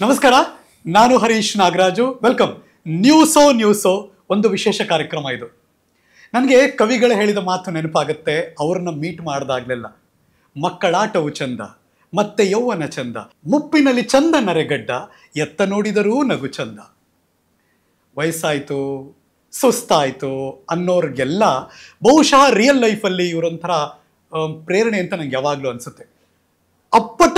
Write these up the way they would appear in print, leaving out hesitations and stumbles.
ನಮಸ್ಕಾರ, ನಾನು ಹರೀಶ್ ನಾಗರಾಜು. ವೆಲ್ಕಮ್. ನ್ಯೂಸೋ ಒಂದು ವಿಶೇಷ ಕಾರ್ಯಕ್ರಮ ಇದು. ನನಗೆ ಕವಿಗಳು ಹೇಳಿದ ಮಾತು ನೆನಪಾಗುತ್ತೆ. ಅವ್ರನ್ನ ಮೀಟ್ ಮಾಡಿದಾಗ್ಲೆಲ್ಲ ಮಕ್ಕಳಾಟವು ಚಂದ, ಮತ್ತೆ ಯೌವನ ಚಂದ, ಮುಪ್ಪಿನಲ್ಲಿ ಚಂದ ನರೆಗಡ್ಡ, ಎತ್ತ ನೋಡಿದರೂ ನಗು ಚಂದ. ವಯಸ್ಸಾಯಿತು, ಸುಸ್ತಾಯಿತು ಅನ್ನೋರಿಗೆಲ್ಲ ಬಹುಶಃ ರಿಯಲ್ ಲೈಫಲ್ಲಿ ಇವರೊಂಥರ ಪ್ರೇರಣೆ ಅಂತ ನಂಗೆ ಯಾವಾಗಲೂ ಅನಿಸುತ್ತೆ. ಅಪ್ಪಟ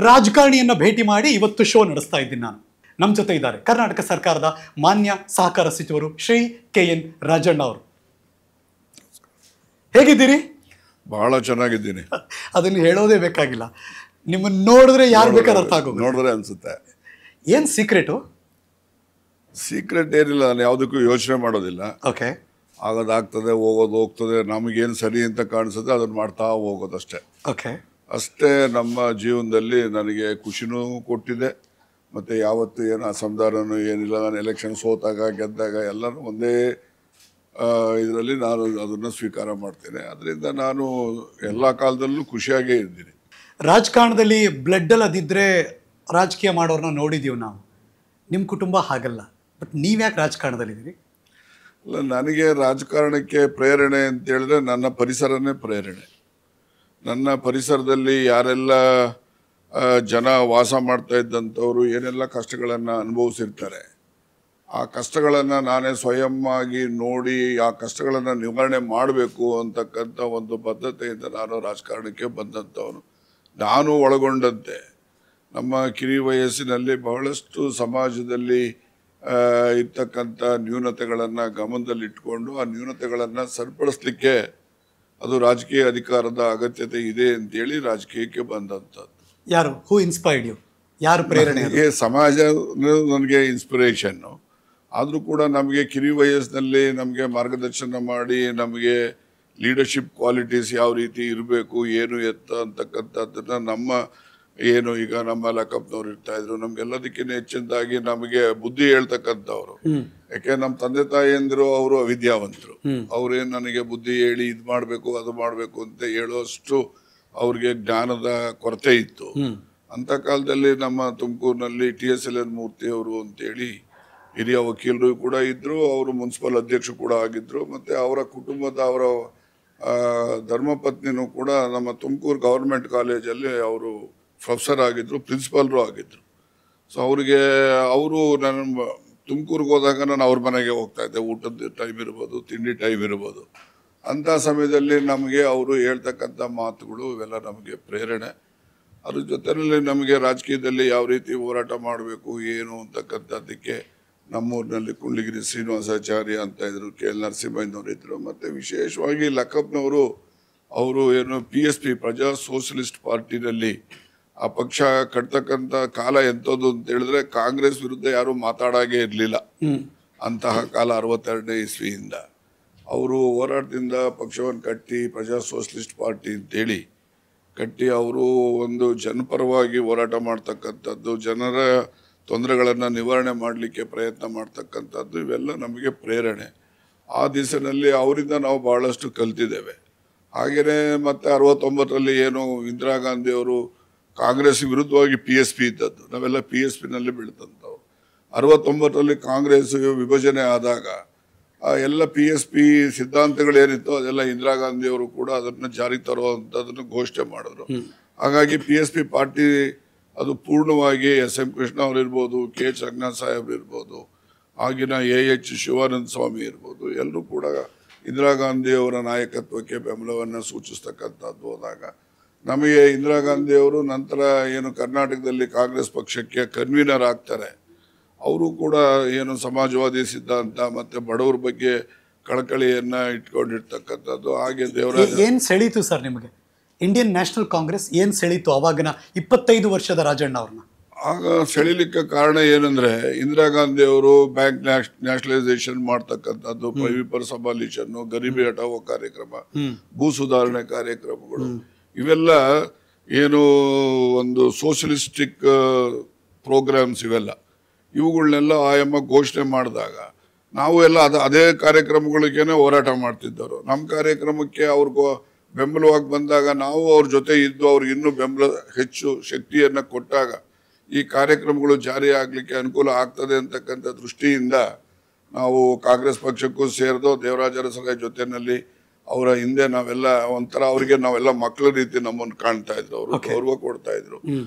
ರಾಜಕಾರಣಿಯನ್ನು ಭೇಟಿ ಮಾಡಿ ಇವತ್ತು ಶೋ ನಡೆಸ್ತಾ ಇದ್ದೀನಿ ನಾನು. ನಮ್ಮ ಜೊತೆ ಇದ್ದಾರೆ ಕರ್ನಾಟಕ ಸರ್ಕಾರದ ಮಾನ್ಯ ಸಹಕಾರ ಸಚಿವರು ಶ್ರೀ KN ರಾಜಣ್ಣ ಅವರು. ಹೇಗಿದ್ದೀರಿ? ಬಹಳ ಚೆನ್ನಾಗಿದ್ದೀನಿ. ಅದನ್ನು ಹೇಳೋದೇ ಬೇಕಾಗಿಲ್ಲ. ನಿಮ್ಮನ್ನು ನೋಡಿದ್ರೆ ಯಾರು ಬೇಕಾದ್ರೆ ಅರ್ಥ ಆಗೋದು. ನೋಡಿದ್ರೆ ಅನ್ಸುತ್ತೆ. ಏನು ಸೀಕ್ರೆಟು? ಸೀಕ್ರೆಟ್ ಏನಿಲ್ಲ, ನಾನು ಯಾವುದಕ್ಕೂ ಯೋಚನೆ ಮಾಡೋದಿಲ್ಲ. ಓಕೆ. ಆಗೋದಾಗ್ತದೆ, ಹೋಗ್ತದೆ. ನಮಗೇನು ಸರಿ ಅಂತ ಕಾಣಿಸುತ್ತೆ ಅದನ್ನು ಮಾಡ್ತಾ ಹೋಗೋದಷ್ಟೇ. ಓಕೆ. ಅಷ್ಟೇ ನಮ್ಮ ಜೀವನದಲ್ಲಿ ನನಗೆ ಖುಷಿನೂ ಕೊಟ್ಟಿದೆ. ಮತ್ತು ಯಾವತ್ತು ಏನು ಅಸಮಾಧಾನನೂ ಏನಿಲ್ಲ. ನಾನು ಎಲೆಕ್ಷನ್ ಸೋತಾಗ ಗೆದ್ದಾಗ ಎಲ್ಲರೂ ಒಂದೇ ಇದರಲ್ಲಿ ನಾನು ಅದನ್ನು ಸ್ವೀಕಾರ ಮಾಡ್ತೇನೆ. ಅದರಿಂದ ನಾನು ಎಲ್ಲ ಕಾಲದಲ್ಲೂ ಖುಷಿಯಾಗೇ ಇದ್ದೀನಿ. ರಾಜಕಾರಣದಲ್ಲಿ ಬ್ಲಡ್ಡಲ್ಲಿ ಅದಿದ್ದರೆ ರಾಜಕೀಯ ಮಾಡೋರನ್ನ ನೋಡಿದ್ದೀವಿ ನಾವು. ನಿಮ್ಮ ಕುಟುಂಬ ಹಾಗಲ್ಲ. ಬಟ್ ನೀವ್ಯಾಕೆ ರಾಜಕಾರಣದಲ್ಲಿದ್ದೀರಿ? ಅಲ್ಲ, ನನಗೆ ರಾಜಕಾರಣಕ್ಕೆ ಪ್ರೇರಣೆ ಅಂತೇಳಿದ್ರೆ ನನ್ನ ಪರಿಸರನೇ ಪ್ರೇರಣೆ. ನನ್ನ ಪರಿಸರದಲ್ಲಿ ಯಾರೆಲ್ಲ ಜನ ವಾಸ ಮಾಡ್ತಾ ಇದ್ದಂಥವ್ರು ಏನೆಲ್ಲ ಕಷ್ಟಗಳನ್ನು ಅನುಭವಿಸಿರ್ತಾರೆ, ಆ ಕಷ್ಟಗಳನ್ನು ನಾನೇ ಸ್ವಯಂ ಆಗಿ ನೋಡಿ ಆ ಕಷ್ಟಗಳನ್ನು ನಿವಾರಣೆ ಮಾಡಬೇಕು ಅಂತಕ್ಕಂಥ ಒಂದು ಬದ್ಧತೆಯಿಂದ ನಾನು ರಾಜಕಾರಣಕ್ಕೆ ಬಂದಂಥವನು. ನಾನು ಒಳಗೊಂಡಂತೆ ನಮ್ಮ ಕಿರಿ ವಯಸ್ಸಿನಲ್ಲಿ ಬಹಳಷ್ಟು ಸಮಾಜದಲ್ಲಿ ಇರ್ತಕ್ಕಂಥ ನ್ಯೂನತೆಗಳನ್ನು ಗಮನದಲ್ಲಿಟ್ಕೊಂಡು ಆ ನ್ಯೂನತೆಗಳನ್ನು ಸರಿಪಡಿಸ್ಲಿಕ್ಕೆ ಅದು ರಾಜಕೀಯ ಅಧಿಕಾರದ ಅಗತ್ಯತೆ ಇದೆ ಅಂತೇಳಿ ರಾಜಕೀಯಕ್ಕೆ ಬಂದಂಥದ್ದು. ಯಾರು? ಹೂ ಇನ್ಸ್ಪೈರ್ಡ್ ಯು? ಯಾರು ಪ್ರೇರಣೆ? ಸಮಾಜ ನನಗೆ ಇನ್ಸ್ಪಿರೇಷನ್ನು. ಆದರೂ ಕೂಡ ನಮಗೆ ಕಿರಿ ವಯಸ್ಸಿನಲ್ಲಿ ನಮಗೆ ಮಾರ್ಗದರ್ಶನ ಮಾಡಿ ನಮಗೆ ಲೀಡರ್ಶಿಪ್ ಕ್ವಾಲಿಟೀಸ್ ಯಾವ ರೀತಿ ಇರಬೇಕು, ಏನು ಎತ್ತ ಅಂತಕ್ಕಂಥದ್ದನ್ನು ನಮ್ಮ ಏನು ಈಗ ನಮ್ಮ ಲಕ್ಕಪ್ಪನವ್ರು ಇರ್ತಾಯಿದ್ರು, ನಮ್ಗೆಲ್ಲದಕ್ಕಿಂತ ಹೆಚ್ಚಿನದಾಗಿ ನಮಗೆ ಬುದ್ಧಿ ಹೇಳ್ತಕ್ಕಂಥವ್ರು. ಯಾಕೆ ನಮ್ಮ ತಂದೆ ತಾಯಿಯಂದ್ರು ಅವರು ಅವಿದ್ಯಾವಂತರು. ಅವ್ರೇನು ನನಗೆ ಬುದ್ಧಿ ಹೇಳಿ ಇದು ಮಾಡಬೇಕು ಅದು ಮಾಡಬೇಕು ಅಂತ ಹೇಳೋಷ್ಟು ಅವ್ರಿಗೆ ಜ್ಞಾನದ ಕೊರತೆ ಇತ್ತು. ಅಂಥ ಕಾಲದಲ್ಲಿ ನಮ್ಮ ತುಮಕೂರಿನಲ್ಲಿ TSLN ಮೂರ್ತಿ ಅವರು ಅಂತೇಳಿ ಹಿರಿಯ ವಕೀಲರು ಕೂಡ ಇದ್ದರು. ಅವರು ಮುನ್ಸಿಪಲ್ ಅಧ್ಯಕ್ಷರು ಕೂಡ ಆಗಿದ್ದರು. ಮತ್ತು ಅವರ ಕುಟುಂಬದ ಅವರ ಧರ್ಮಪತ್ನಿನೂ ಕೂಡ ನಮ್ಮ ತುಮಕೂರು ಗೌರ್ಮೆಂಟ್ ಕಾಲೇಜಲ್ಲಿ ಅವರು ಪ್ರೊಫೆಸರ್ ಆಗಿದ್ದರು, ಪ್ರಿನ್ಸಿಪಾಲ್ರು ಆಗಿದ್ದರು. ಸೊ ಅವರು ನನ್ನ ತುಮಕೂರಿಗೆ ಹೋದಾಗ ನಾನು ಅವ್ರ ಮನೆಗೆ ಹೋಗ್ತಾ ಇದ್ದೆ. ಊಟದ ಟೈಮ್ ಇರ್ಬೋದು, ತಿಂಡಿ ಟೈಮ್ ಇರ್ಬೋದು. ಅಂಥ ಸಮಯದಲ್ಲಿ ನಮಗೆ ಅವರು ಹೇಳ್ತಕ್ಕಂಥ ಮಾತುಗಳು ಇವೆಲ್ಲ ನಮಗೆ ಪ್ರೇರಣೆ. ಅದ್ರ ಜೊತೆಯಲ್ಲಿ ನಮಗೆ ರಾಜಕೀಯದಲ್ಲಿ ಯಾವ ರೀತಿ ಹೋರಾಟ ಮಾಡಬೇಕು ಏನು ಅಂತಕ್ಕಂಥದ್ದಕ್ಕೆ ನಮ್ಮೂರಿನಲ್ಲಿ ಕುಂಡ್ಲಿಗಿರಿ ಶ್ರೀನಿವಾಸಾಚಾರ್ಯ ಅಂತ ಇದ್ರು, KL ನರಸಿಂಹಯ್ಯನವರು ಇದ್ದರು. ಮತ್ತು ವಿಶೇಷವಾಗಿ ಲಕ್ಕಪ್ಪನವರು ಅವರು ಏನು PSP ಪ್ರಜಾ ಸೋಷಲಿಸ್ಟ್ ಪಾರ್ಟಿನಲ್ಲಿ ಆ ಪಕ್ಷ ಕಟ್ತಕ್ಕಂಥ ಕಾಲ ಎಂಥದ್ದು ಅಂತ ಹೇಳಿದ್ರೆ ಕಾಂಗ್ರೆಸ್ ವಿರುದ್ಧ ಯಾರು ಮಾತಾಡಾಗೆ ಇರಲಿಲ್ಲ. ಅಂತಹ ಕಾಲ 62ನೇ ಇಸ್ವಿಯಿಂದ ಅವರು ಹೋರಾಟದಿಂದ ಪಕ್ಷವನ್ನು ಕಟ್ಟಿ ಪ್ರಜಾ ಸೋಷಲಿಸ್ಟ್ ಪಾರ್ಟಿ ಅಂತೇಳಿ ಕಟ್ಟಿ ಅವರು ಒಂದು ಜನಪರವಾಗಿ ಹೋರಾಟ ಮಾಡ್ತಕ್ಕಂಥದ್ದು, ಜನರ ತೊಂದರೆಗಳನ್ನು ನಿವಾರಣೆ ಮಾಡಲಿಕ್ಕೆ ಪ್ರಯತ್ನ ಮಾಡ್ತಕ್ಕಂಥದ್ದು ಇವೆಲ್ಲ ನಮಗೆ ಪ್ರೇರಣೆ. ಆ ದಿಸೆಯಲ್ಲಿ ಅವರಿಂದ ನಾವು ಭಾಳಷ್ಟು ಕಲ್ತಿದ್ದೇವೆ. ಹಾಗೆಯೇ ಮತ್ತು 69ರಲ್ಲಿ ಏನು ಇಂದಿರಾ ಗಾಂಧಿಯವರು ಕಾಂಗ್ರೆಸ್ ವಿರುದ್ಧವಾಗಿ PSP ಇದ್ದದ್ದು, ನಾವೆಲ್ಲ PSPನಲ್ಲಿ ಬೆಳೆದಂಥವು. 69ರಲ್ಲಿ ಕಾಂಗ್ರೆಸ್ ವಿಭಜನೆ ಆದಾಗ ಎಲ್ಲ PSP ಸಿದ್ಧಾಂತಗಳೇನಿತ್ತು ಅದೆಲ್ಲ ಇಂದಿರಾ ಗಾಂಧಿಯವರು ಕೂಡ ಅದನ್ನು ಜಾರಿಗೆ ತರುವಂಥದ್ದನ್ನು ಘೋಷಣೆ ಮಾಡಿದ್ರು. ಹಾಗಾಗಿ PSP ಪಾರ್ಟಿ ಅದು ಪೂರ್ಣವಾಗಿ SM ಕೃಷ್ಣ ಅವರಿರ್ಬೋದು, K ರಂಗನಾಥ್ ಸಾಹೇಬ್ರು ಇರ್ಬೋದು, ಆಗಿನ AH ಶಿವಾನಂದ ಸ್ವಾಮಿ ಇರ್ಬೋದು, ಎಲ್ಲರೂ ಕೂಡ ಇಂದಿರಾ ಗಾಂಧಿಯವರ ನಾಯಕತ್ವಕ್ಕೆ ಬೆಂಬಲವನ್ನು ಸೂಚಿಸ್ತಕ್ಕಂಥದ್ದು ಹೋದಾಗ ನಮಗೆ ಇಂದಿರಾ ಗಾಂಧಿಯವರು ನಂತರ ಏನು ಕರ್ನಾಟಕದಲ್ಲಿ ಕಾಂಗ್ರೆಸ್ ಪಕ್ಷಕ್ಕೆ ಕನ್ವೀನರ್ ಆಗ್ತಾರೆ. ಅವರು ಕೂಡ ಏನು ಸಮಾಜವಾದಿ ಸಿದ್ಧಾಂತ ಮತ್ತು ಬಡವರ ಬಗ್ಗೆ ಕಳಕಳಿಯನ್ನು ಇಟ್ಕೊಂಡಿರ್ತಕ್ಕಂಥದ್ದು. ಹಾಗೆ ದೇವರಾಜ ಏನು ಸೆಳೀತು ಸರ್ ನಿಮಗೆ ಇಂಡಿಯನ್ ನ್ಯಾಷನಲ್ ಕಾಂಗ್ರೆಸ್? ಏನು ಸೆಳೀತು ಅವಾಗಿನ 25 ವರ್ಷದ ರಾಜಣ್ಣ ಅವ್ರನ್ನ? ಆಗ ಸೆಳಿಲಿಕ್ಕೆ ಕಾರಣ ಏನಂದರೆ ಇಂದಿರಾ ಗಾಂಧಿಯವರು ಬ್ಯಾಂಕ್ ನ್ಯಾಷನಲೈಸೇಷನ್ ಮಾಡ್ತಕ್ಕಂಥದ್ದು, ಪೈವಿಪರ್ ಸಬಾಲಿಷನ್ನು, ಗರೀಬಿ ಹಟಾವೋ ಕಾರ್ಯಕ್ರಮ, ಭೂ ಸುಧಾರಣೆ ಕಾರ್ಯಕ್ರಮಗಳು, ಇವೆಲ್ಲ ಏನು ಒಂದು ಸೋಷಲಿಸ್ಟಿಕ್ ಪ್ರೋಗ್ರಾಮ್ಸ್ ಇವುಗಳನ್ನೆಲ್ಲ ಆಯಮ್ಮ ಘೋಷಣೆ ಮಾಡಿದಾಗ ನಾವು ಎಲ್ಲ ಅದೇ ಕಾರ್ಯಕ್ರಮಗಳಿಗೇನೆ ಹೋರಾಟ ಮಾಡ್ತಿದ್ದವರು. ನಮ್ಮ ಕಾರ್ಯಕ್ರಮಕ್ಕೆ ಅವ್ರಿಗೂ ಬೆಂಬಲವಾಗಿ ಬಂದಾಗ ನಾವು ಅವ್ರ ಜೊತೆ ಇದ್ದು ಅವ್ರಿಗೆ ಇನ್ನೂ ಬೆಂಬಲ ಹೆಚ್ಚು ಶಕ್ತಿಯನ್ನು ಕೊಟ್ಟಾಗ ಈ ಕಾರ್ಯಕ್ರಮಗಳು ಜಾರಿ ಆಗ್ಲಿಕ್ಕೆ ಅನುಕೂಲ ಆಗ್ತದೆ ಅಂತಕ್ಕಂಥ ದೃಷ್ಟಿಯಿಂದ ನಾವು ಕಾಂಗ್ರೆಸ್ ಪಕ್ಷಕ್ಕೂ ಸೇರಿದು ದೇವರಾಜ ಅರಸರ ಜೊತೆನಲ್ಲಿ ಅವರ ಹಿಂದೆ ನಾವೆಲ್ಲ ಒಂಥರ ಅವರಿಗೆ ನಾವೆಲ್ಲ ಮಕ್ಕಳ ರೀತಿ ನಮ್ಮನ್ನು ಕಾಣ್ತಾ ಇದ್ರು, ಅವರು ಗೌರವ ಕೊಡ್ತಾ ಇದ್ರು.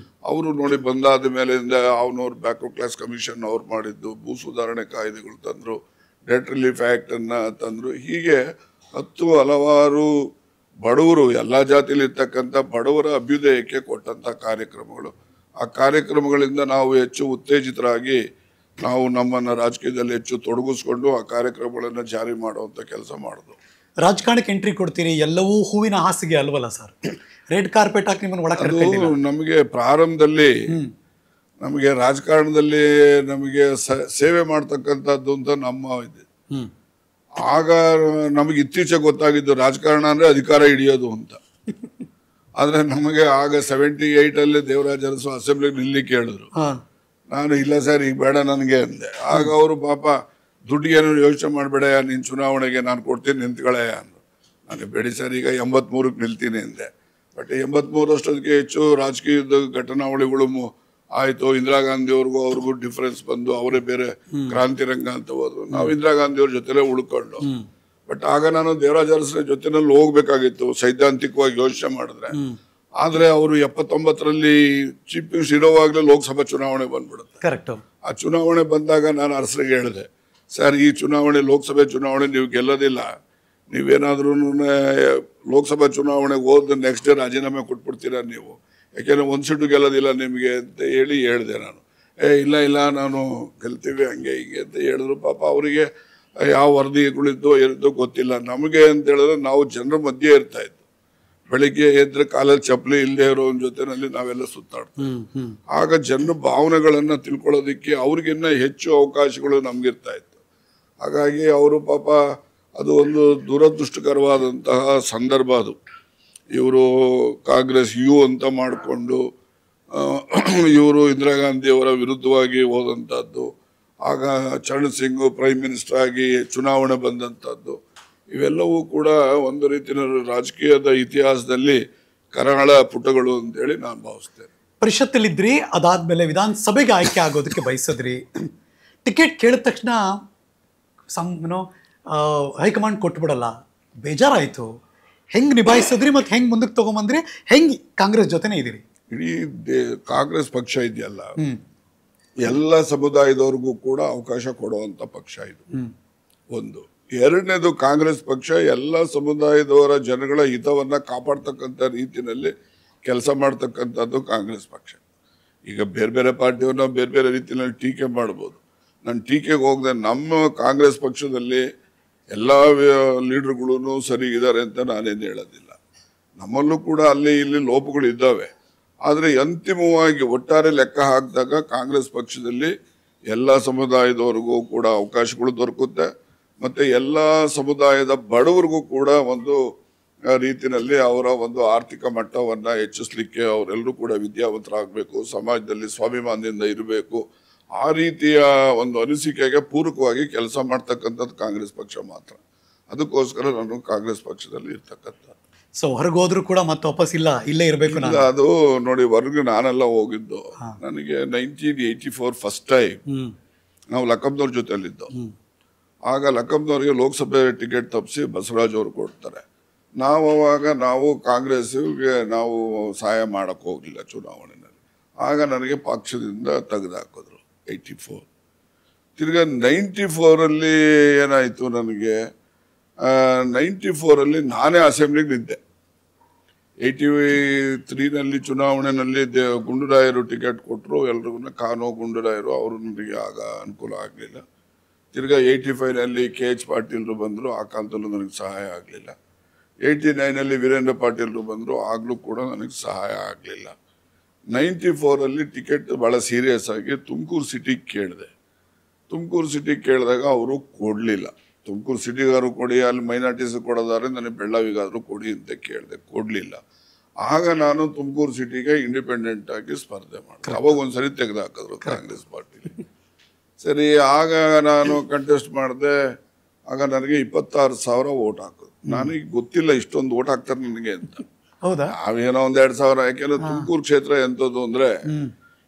ಅವರು ನೋಡಿ ಬಂದಾದ ಮೇಲಿಂದ ಅವನವ್ರು ಬ್ಯಾಕ್ವರ್ಡ್ ಕ್ಲಾಸ್ ಕಮಿಷನ್ ಅವ್ರು ಮಾಡಿದ್ದು, ಭೂ ಸುಧಾರಣೆ ಕಾಯ್ದೆಗಳು ತಂದ್ರು, ಡೆಟ್ ರಿಲೀಫ್ ಆಕ್ಟ್ ಅನ್ನ ತಂದ್ರು. ಹೀಗೆ ಹಲವಾರು ಬಡವರು ಎಲ್ಲ ಜಾತಿಯಲ್ಲಿ ಇರ್ತಕ್ಕಂಥ ಬಡವರ ಅಭ್ಯುದಯಕ್ಕೆ ಕೊಟ್ಟಂತ ಕಾರ್ಯಕ್ರಮಗಳು. ಆ ಕಾರ್ಯಕ್ರಮಗಳಿಂದ ನಾವು ಹೆಚ್ಚು ಉತ್ತೇಜಿತರಾಗಿ ನಾವು ನಮ್ಮನ್ನ ರಾಜಕೀಯದಲ್ಲಿ ಹೆಚ್ಚು ತೊಡಗಿಸ್ಕೊಂಡು ಆ ಕಾರ್ಯಕ್ರಮಗಳನ್ನ ಜಾರಿ ಮಾಡುವಂತ ಕೆಲಸ ಮಾಡಿದ್ವು. ರಾಜಕಾರಣಕ್ಕೆ ಎಂಟ್ರಿ ಕೊಡ್ತೀರಿ, ಎಲ್ಲವೂ ಹೂವಿನ ಹಾಸಿಗೆ ಅಲ್ವಲ್ಲ ಸರ್? ರೆಡ್ ಕಾರ್ಪೆಟ್ ಹಾಕಿ ನಿಮ್ಮನ್ನು ಒಳಗೆ ನಮಗೆ ಪ್ರಾರಂಭದಲ್ಲಿ ನಮಗೆ ರಾಜಕಾರಣದಲ್ಲಿ ನಮಗೆ ಸೇವೆ ಮಾಡ್ತಕ್ಕಂಥದ್ದು ಅಂತ ನಮ್ಮ ಇದೆ. ಆಗ ನಮಗೆ ಇತ್ತೀಚೆಗೆ ಗೊತ್ತಾಗಿದ್ದು ರಾಜಕಾರಣ ಅಂದ್ರೆ ಅಧಿಕಾರ ಹಿಡಿಯೋದು ಅಂತ. ಆದ್ರೆ ನಮಗೆ ಆಗ 78 ದೇವರಾಜ ಅರಸು ಅಸೆಂಬ್ಲಿಗೆ ನಿಲ್ಲಿಕ್ಕೆ ಹೇಳಿದ್ರು. ನಾನು ಇಲ್ಲ ಸರ್ ಈಗ ಬೇಡ ನನಗೆ ಅಂದೆ. ಆಗ ಅವರು ಪಾಪ ದುಡ್ಡಿಗೇನು ಯೋಚನೆ ಮಾಡಬೇಡ, ನೀನು ಚುನಾವಣೆಗೆ ನಾನು ಕೊಡ್ತೀನಿ ನಿಂತ್ಕೊಳ್ಳಯ್ಯ ಅಂದ್ರು. ನಾನು ಬೇಡಿ ಸರ್ ಈಗ 83ಕ್ಕೆ ನಿಲ್ತೀನಿ ಅಂದೆ. ಬಟ್ 83 ಹೆಚ್ಚು ರಾಜಕೀಯದ ಘಟನಾವಳಿಗಳು ಆಯ್ತು. ಇಂದಿರಾ ಗಾಂಧಿ ಅವ್ರಿಗೂ ಡಿಫರೆನ್ಸ್ ಬಂದು ಅವರೇ ಬೇರೆ ಕ್ರಾಂತಿ ರಂಗ ಅಂತ ಹೋದ್ರು. ನಾವು ಇಂದಿರಾ ಗಾಂಧಿ ಅವ್ರ ಜೊತೆಲೇ ಉಳ್ಕೊಂಡು. ಬಟ್ ಆಗ ನಾನು ದೇವರಾಜ ಅರಸರ ಜೊತೆನಲ್ಲಿ ಹೋಗ್ಬೇಕಾಗಿತ್ತು ಸೈದ್ಧಾಂತಿಕವಾಗಿ ಯೋಚನೆ ಮಾಡಿದ್ರೆ. ಆದ್ರೆ ಅವರು 79ರಲ್ಲಿ ಚೀಫ್ ಮಿನಿಸ್ಟರ್ ಇರೋವಾಗ್ಲೇ ಲೋಕಸಭಾ ಚುನಾವಣೆ ಬಂದ್ಬಿಡುತ್ತೆ. ಆ ಚುನಾವಣೆ ಬಂದಾಗ ನಾನು ಅರಸರಿಗೆ ಹೇಳಿದೆ, ಸರ್ ಈ ಚುನಾವಣೆ ಲೋಕಸಭೆ ಚುನಾವಣೆ ನೀವು ಗೆಲ್ಲೋದಿಲ್ಲ, ನೀವೇನಾದ್ರೂ ಲೋಕಸಭಾ ಚುನಾವಣೆಗೆ ಹೋದ ನೆಕ್ಸ್ಟ್ ಡೇ ರಾಜೀನಾಮೆ ಕೊಟ್ಬಿಡ್ತೀರಾ ನೀವು, ಯಾಕೆಂದ್ರೆ ಒಂದು ಸೀಟು ಗೆಲ್ಲೋದಿಲ್ಲ ನಿಮಗೆ ಅಂತ ಹೇಳಿದೆ ನಾನು. ಇಲ್ಲ ನಾನು ಗೆಲ್ತೀವಿ ಹಂಗೆ ಹೀಗೆ ಅಂತ ಹೇಳಿದ್ರು. ಪಾಪ ಅವರಿಗೆ ಯಾವ ವರದಿಗಳಿದ್ದೋ ಏನಿದ್ದೋ ಗೊತ್ತಿಲ್ಲ. ನಮಗೆ ಅಂತ ಹೇಳಿದ್ರೆ ನಾವು ಜನರ ಮಧ್ಯೆ ಇರ್ತಾ ಇದ್ದು, ಬೆಳಿಗ್ಗೆ ಎದ್ರೆ ಕಾಲಲ್ಲಿ ಚಪ್ಪಲಿ ಇಲ್ಲದೆ ಇರೋ ಜೊತೆನಲ್ಲಿ ನಾವೆಲ್ಲ ಸುತ್ತಾಡ್ತೀವಿ. ಆಗ ಜನರ ಭಾವನೆಗಳನ್ನ ತಿಳ್ಕೊಳ್ಳೋದಿಕ್ಕೆ ಅವ್ರಿಗಿನ್ನ ಹೆಚ್ಚು ಅವಕಾಶಗಳು ನಮ್ಗಿರ್ತಾ ಇತ್ತು. ಹಾಗಾಗಿ ಅವರು ಪಾಪ ಅದು ಒಂದು ದುರದೃಷ್ಟಕರವಾದಂತಹ ಸಂದರ್ಭ ಅದು. ಇವರು ಕಾಂಗ್ರೆಸ್ ಅಂತ ಮಾಡಿಕೊಂಡು ಇವರು ಇಂದಿರಾ ಗಾಂಧಿ ಅವರ ವಿರುದ್ಧವಾಗಿ ಹೋದಂಥದ್ದು. ಆಗ ಚರಣ್ ಸಿಂಗ್ ಪ್ರೈಮ್ ಮಿನಿಸ್ಟರ್ ಆಗಿ ಚುನಾವಣೆ ಬಂದಂಥದ್ದು. ಇವೆಲ್ಲವೂ ಕೂಡ ಒಂದು ರೀತಿಯ ರಾಜಕೀಯದ ಇತಿಹಾಸದಲ್ಲಿ ಕರಾಳ ಪುಟಗಳು ಅಂತೇಳಿ ನಾನು ಭಾವಿಸ್ತೇನೆ. ಪರಿಷತ್ತಲ್ಲಿದ್ರಿ, ಅದಾದ್ಮೇಲೆ ವಿಧಾನಸಭೆಗೆ ಆಯ್ಕೆ ಆಗೋದಕ್ಕೆ ಬಯಸಿದ್ರಿ. ಟಿಕೆಟ್ ಕೇಳಿದ ತಕ್ಷಣ ಹೈಕಮಾಂಡ್ ಕೊಟ್ಬಿಡಲ್ಲ, ಬೇಜಾರಾಯ್ತು. ಹೆಂಗ್ ನಿಭಾಯಿಸಿದ್ರಿ ಮತ್ತೆ ಹೆಂಗ್ ಮುಂದಕ್ಕೆ ತಗೊಂಬಂದ್ರಿ? ಹೆಂಗ್ ಕಾಂಗ್ರೆಸ್ ಜೊತೆನೇ ಇದೀರಿ? ಇಡೀ ಕಾಂಗ್ರೆಸ್ ಪಕ್ಷ ಇದೆಯಲ್ಲ, ಎಲ್ಲ ಸಮುದಾಯದವ್ರಿಗೂ ಕೂಡ ಅವಕಾಶ ಕೊಡುವಂತ ಪಕ್ಷ ಇದು ಒಂದು. ಎರಡನೇದು, ಕಾಂಗ್ರೆಸ್ ಪಕ್ಷ ಎಲ್ಲ ಸಮುದಾಯದವರ ಜನಗಳ ಹಿತವನ್ನ ಕಾಪಾಡ್ತಕ್ಕಂಥ ರೀತಿಯಲ್ಲಿ ಕೆಲಸ ಮಾಡ್ತಕ್ಕಂಥದ್ದು ಕಾಂಗ್ರೆಸ್ ಪಕ್ಷ. ಈಗ ಬೇರೆ ಬೇರೆ ಪಾರ್ಟಿಯವ್ರನ್ನ ಬೇರೆ ಬೇರೆ ರೀತಿಯಲ್ಲಿ ಟೀಕೆ ಮಾಡ್ಬೋದು. ನಾನು ಟೀಕೆಗೆ ಹೋಗದೆ ನಮ್ಮ ಕಾಂಗ್ರೆಸ್ ಪಕ್ಷದಲ್ಲಿ ಎಲ್ಲ ಲೀಡರ್ಗಳು ಸರಿ ಇದ್ದಾರೆ ಅಂತ ನಾನೇನು ಹೇಳೋದಿಲ್ಲ. ನಮ್ಮಲ್ಲೂ ಕೂಡ ಅಲ್ಲಿ ಇಲ್ಲಿ ಲೋಪಗಳು ಇದ್ದಾವೆ. ಆದರೆ ಅಂತಿಮವಾಗಿ ಒಟ್ಟಾರೆ ಲೆಕ್ಕ ಹಾಕಿದಾಗ ಕಾಂಗ್ರೆಸ್ ಪಕ್ಷದಲ್ಲಿ ಎಲ್ಲ ಸಮುದಾಯದವರಿಗೂ ಕೂಡ ಅವಕಾಶಗಳು ದೊರಕುತ್ತೆ. ಮತ್ತೆ ಎಲ್ಲ ಸಮುದಾಯದ ಬಡವರಿಗೂ ಕೂಡ ಒಂದು ರೀತಿಯಲ್ಲಿ ಅವರ ಒಂದು ಆರ್ಥಿಕ ಮಟ್ಟವನ್ನ ಹೆಚ್ಚಿಸ್ಲಿಕ್ಕೆ ಅವರೆಲ್ಲರೂ ಕೂಡ ವಿದ್ಯಾವಂತರಾಗಬೇಕು, ಸಮಾಜದಲ್ಲಿ ಸ್ವಾಭಿಮಾನದಿಂದ ಇರಬೇಕು, ಆ ರೀತಿಯ ಒಂದು ಅನಿಸಿಕೆಗೆ ಪೂರಕವಾಗಿ ಕೆಲಸ ಮಾಡ್ತಕ್ಕಂಥದ್ದು ಕಾಂಗ್ರೆಸ್ ಪಕ್ಷ ಮಾತ್ರ. ಅದಕ್ಕೋಸ್ಕರ ನಾನು ಕಾಂಗ್ರೆಸ್ ಪಕ್ಷದಲ್ಲಿ ಇರ್ತಕ್ಕಂಥ. ಸೊ ಹೊರಗೋದ್ರು ಕೂಡ ಮತ್ತೆ ವಾಪಸ್ ಇಲ್ಲೇ ಇರಬೇಕು. ಅದು ನೋಡಿ, ಹೊರಗೆ ನಾನೆಲ್ಲ ಹೋಗಿದ್ದು. ನನಗೆ 1984 ಫಸ್ಟ್ ಟೈಮ್ ನಾವು ಲಕ್ಕಂನವ್ರ ಜೊತೆಯಲ್ಲಿದ್ದು. ಆಗ ಲಕ್ಕಂನವ್ರಿಗೆ ಲೋಕಸಭೆ ಟಿಕೆಟ್ ತಪ್ಪಿಸಿ ಬಸವರಾಜ್ ಅವರು ಕೊಡ್ತಾರೆ. ನಾವು ಕಾಂಗ್ರೆಸ್ಗೆ ನಾವು ಸಹಾಯ ಮಾಡಕ್ ಹೋಗ್ಲಿಲ್ಲ ಚುನಾವಣೆಯಲ್ಲಿ. ಆಗ ನನಗೆ ಪಕ್ಷದಿಂದ ತೆಗೆದುಹಾಕಿದ್ರು 84. ತಿರ್ಗಾ 94 ಏನಾಯ್ತು, ನನಗೆ 94 ನಾನೇ ಅಸೆಂಬ್ಲಿಗೆ ನಿಂತೆ. 83 ಚುನಾವಣೆಯಲ್ಲಿ ಗುಂಡೂರಾಯರು ಟಿಕೆಟ್ ಕೊಟ್ಟರು ಎಲ್ರಿಗೂ. ಕಾನೋ ಗುಂಡೂರಾಯರು ಅವರು ನನಗೆ ಆಗ ಅನುಕೂಲ ಆಗಲಿಲ್ಲ. ತಿರ್ಗಾ 85 KH ಪಾಟೀಲ್ರು ಬಂದರು, ಆ ಕಾಲದಲ್ಲೂ ನನಗೆ ಸಹಾಯ ಆಗಲಿಲ್ಲ. 89 ವೀರೇಂದ್ರ ಪಾಟೀಲ್ರು ಬಂದರು, ಆಗಲೂ ಕೂಡ ನನಗೆ ಸಹಾಯ ಆಗಲಿಲ್ಲ. 94 ಟಿಕೆಟ್ ಭಾಳ ಸೀರಿಯಸ್ ಆಗಿ ತುಮಕೂರು ಸಿಟಿಗೆ ಕೇಳಿದೆ. ತುಮಕೂರು ಸಿಟಿಗೆ ಕೇಳಿದಾಗ ಅವರು ಕೊಡಲಿಲ್ಲ. ತುಮಕೂರು ಸಿಟಿಗಾರು ಕೊಡಿ, ಅಲ್ಲಿ ಮೈನಾರಿಟೀಸ್ ಕೊಡೋದಾದ್ರೆ ನನಗೆ ಬೆಳ್ಳಾವಿಗಾದರೂ ಕೊಡಿ ಅಂತ ಕೇಳಿದೆ, ಕೊಡಲಿಲ್ಲ. ಆಗ ನಾನು ತುಮಕೂರು ಸಿಟಿಗೆ ಇಂಡಿಪೆಂಡೆಂಟ್ ಆಗಿ ಸ್ಪರ್ಧೆ ಮಾಡಿದೆ. ಅವಾಗ ಒಂದ್ಸರಿ ತೆಗೆದುಹಾಕಿದ್ರು ಕಾಂಗ್ರೆಸ್ ಪಾರ್ಟಿಲಿ. ಸರಿ, ಆಗ ನಾನು ಕಂಟೆಸ್ಟ್ ಮಾಡಿದೆ. ಆಗ ನನಗೆ 26,000 ಓಟ್ ಹಾಕಿದ್ರು. ನನಗೆ ಗೊತ್ತಿಲ್ಲ ಇಷ್ಟೊಂದು ಓಟ್ ಹಾಕ್ತಾರೆ ನನಗೆ ಅಂತ. ಹೌದಾ? ನಾವೇನೋ 1-2 ಸಾವಿರ. ಯಾಕೆಂದ್ರೆ ತುಮಕೂರು ಕ್ಷೇತ್ರ ಎಂಥದ್ದು ಅಂದ್ರೆ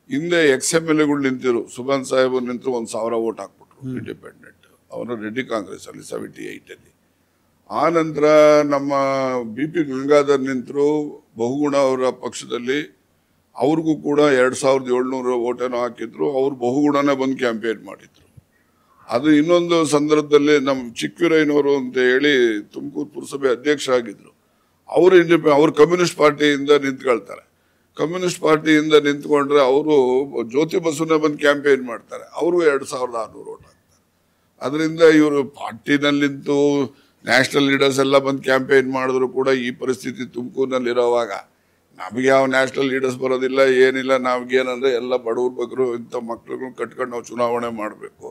ಹಿಂದೆ XMLA ನಿಂತಿರು, ಸುಭಾನ್ ಸಾಹೇಬ್ ನಿಂತರು 1,000 ವೋಟ್ ಹಾಕ್ಬಿಟ್ರು ಇಂಡಿಪೆಂಡೆಂಟ್. ಅವರು ರೆಡ್ಡಿ ಕಾಂಗ್ರೆಸ್ ಅಲ್ಲಿ 78 ಆ ನಂತರ ನಮ್ಮ BP ಗಂಗಾಧರ್ ನಿಂತರು ಬಹುಗುಣ ಅವರ ಪಕ್ಷದಲ್ಲಿ, ಅವ್ರಿಗೂ ಕೂಡ 2,700 ವೋಟೇನೋ ಹಾಕಿದ್ರು. ಅವ್ರು ಬಹುಗುಣನೇ ಬಂದು ಕ್ಯಾಂಪೇನ್ ಮಾಡಿದ್ರು. ಅದು ಇನ್ನೊಂದು ಸಂದರ್ಭದಲ್ಲಿ ನಮ್ಮ ಚಿಕ್ಕವೀರಯ್ಯನವರು ಅಂತ ಹೇಳಿ ತುಮಕೂರು ಪುರಸಭೆ ಅಧ್ಯಕ್ಷ ಆಗಿದ್ರು. ಅವ್ರು ಕಮ್ಯುನಿಸ್ಟ್ ಪಾರ್ಟಿಯಿಂದ ನಿಂತ್ಕೊಳ್ತಾರೆ. ಕಮ್ಯುನಿಸ್ಟ್ ಪಾರ್ಟಿಯಿಂದ ನಿಂತ್ಕೊಂಡ್ರೆ ಅವರು ಜ್ಯೋತಿ ಬಸುನೇ ಬಂದು ಕ್ಯಾಂಪೇನ್ ಮಾಡ್ತಾರೆ. ಅವರು 2,600 ವೋಟ್ ಹಾಕ್ತಾರೆ. ಅದರಿಂದ ಇವರು ಪಾರ್ಟಿನಲ್ಲಿ ನಿಂತು ನ್ಯಾಷನಲ್ ಲೀಡರ್ಸ್ ಎಲ್ಲ ಬಂದು ಕ್ಯಾಂಪೇನ್ ಮಾಡಿದ್ರು ಕೂಡ ಈ ಪರಿಸ್ಥಿತಿ ತುಮಕೂರಿನಲ್ಲಿ ಇರೋವಾಗ ನಮಗೆ ಯಾವ ನ್ಯಾಷನಲ್ ಲೀಡರ್ಸ್ ಬರೋದಿಲ್ಲ, ಏನಿಲ್ಲ. ನಮಗೇನಂದ್ರೆ ಎಲ್ಲ ಬಡವ್ರ ಬಗ್ಗರು ಇಂಥ ಮಕ್ಳುಗಳನ್ನ ಕಟ್ಕೊಂಡು ನಾವು ಚುನಾವಣೆ ಮಾಡಬೇಕು.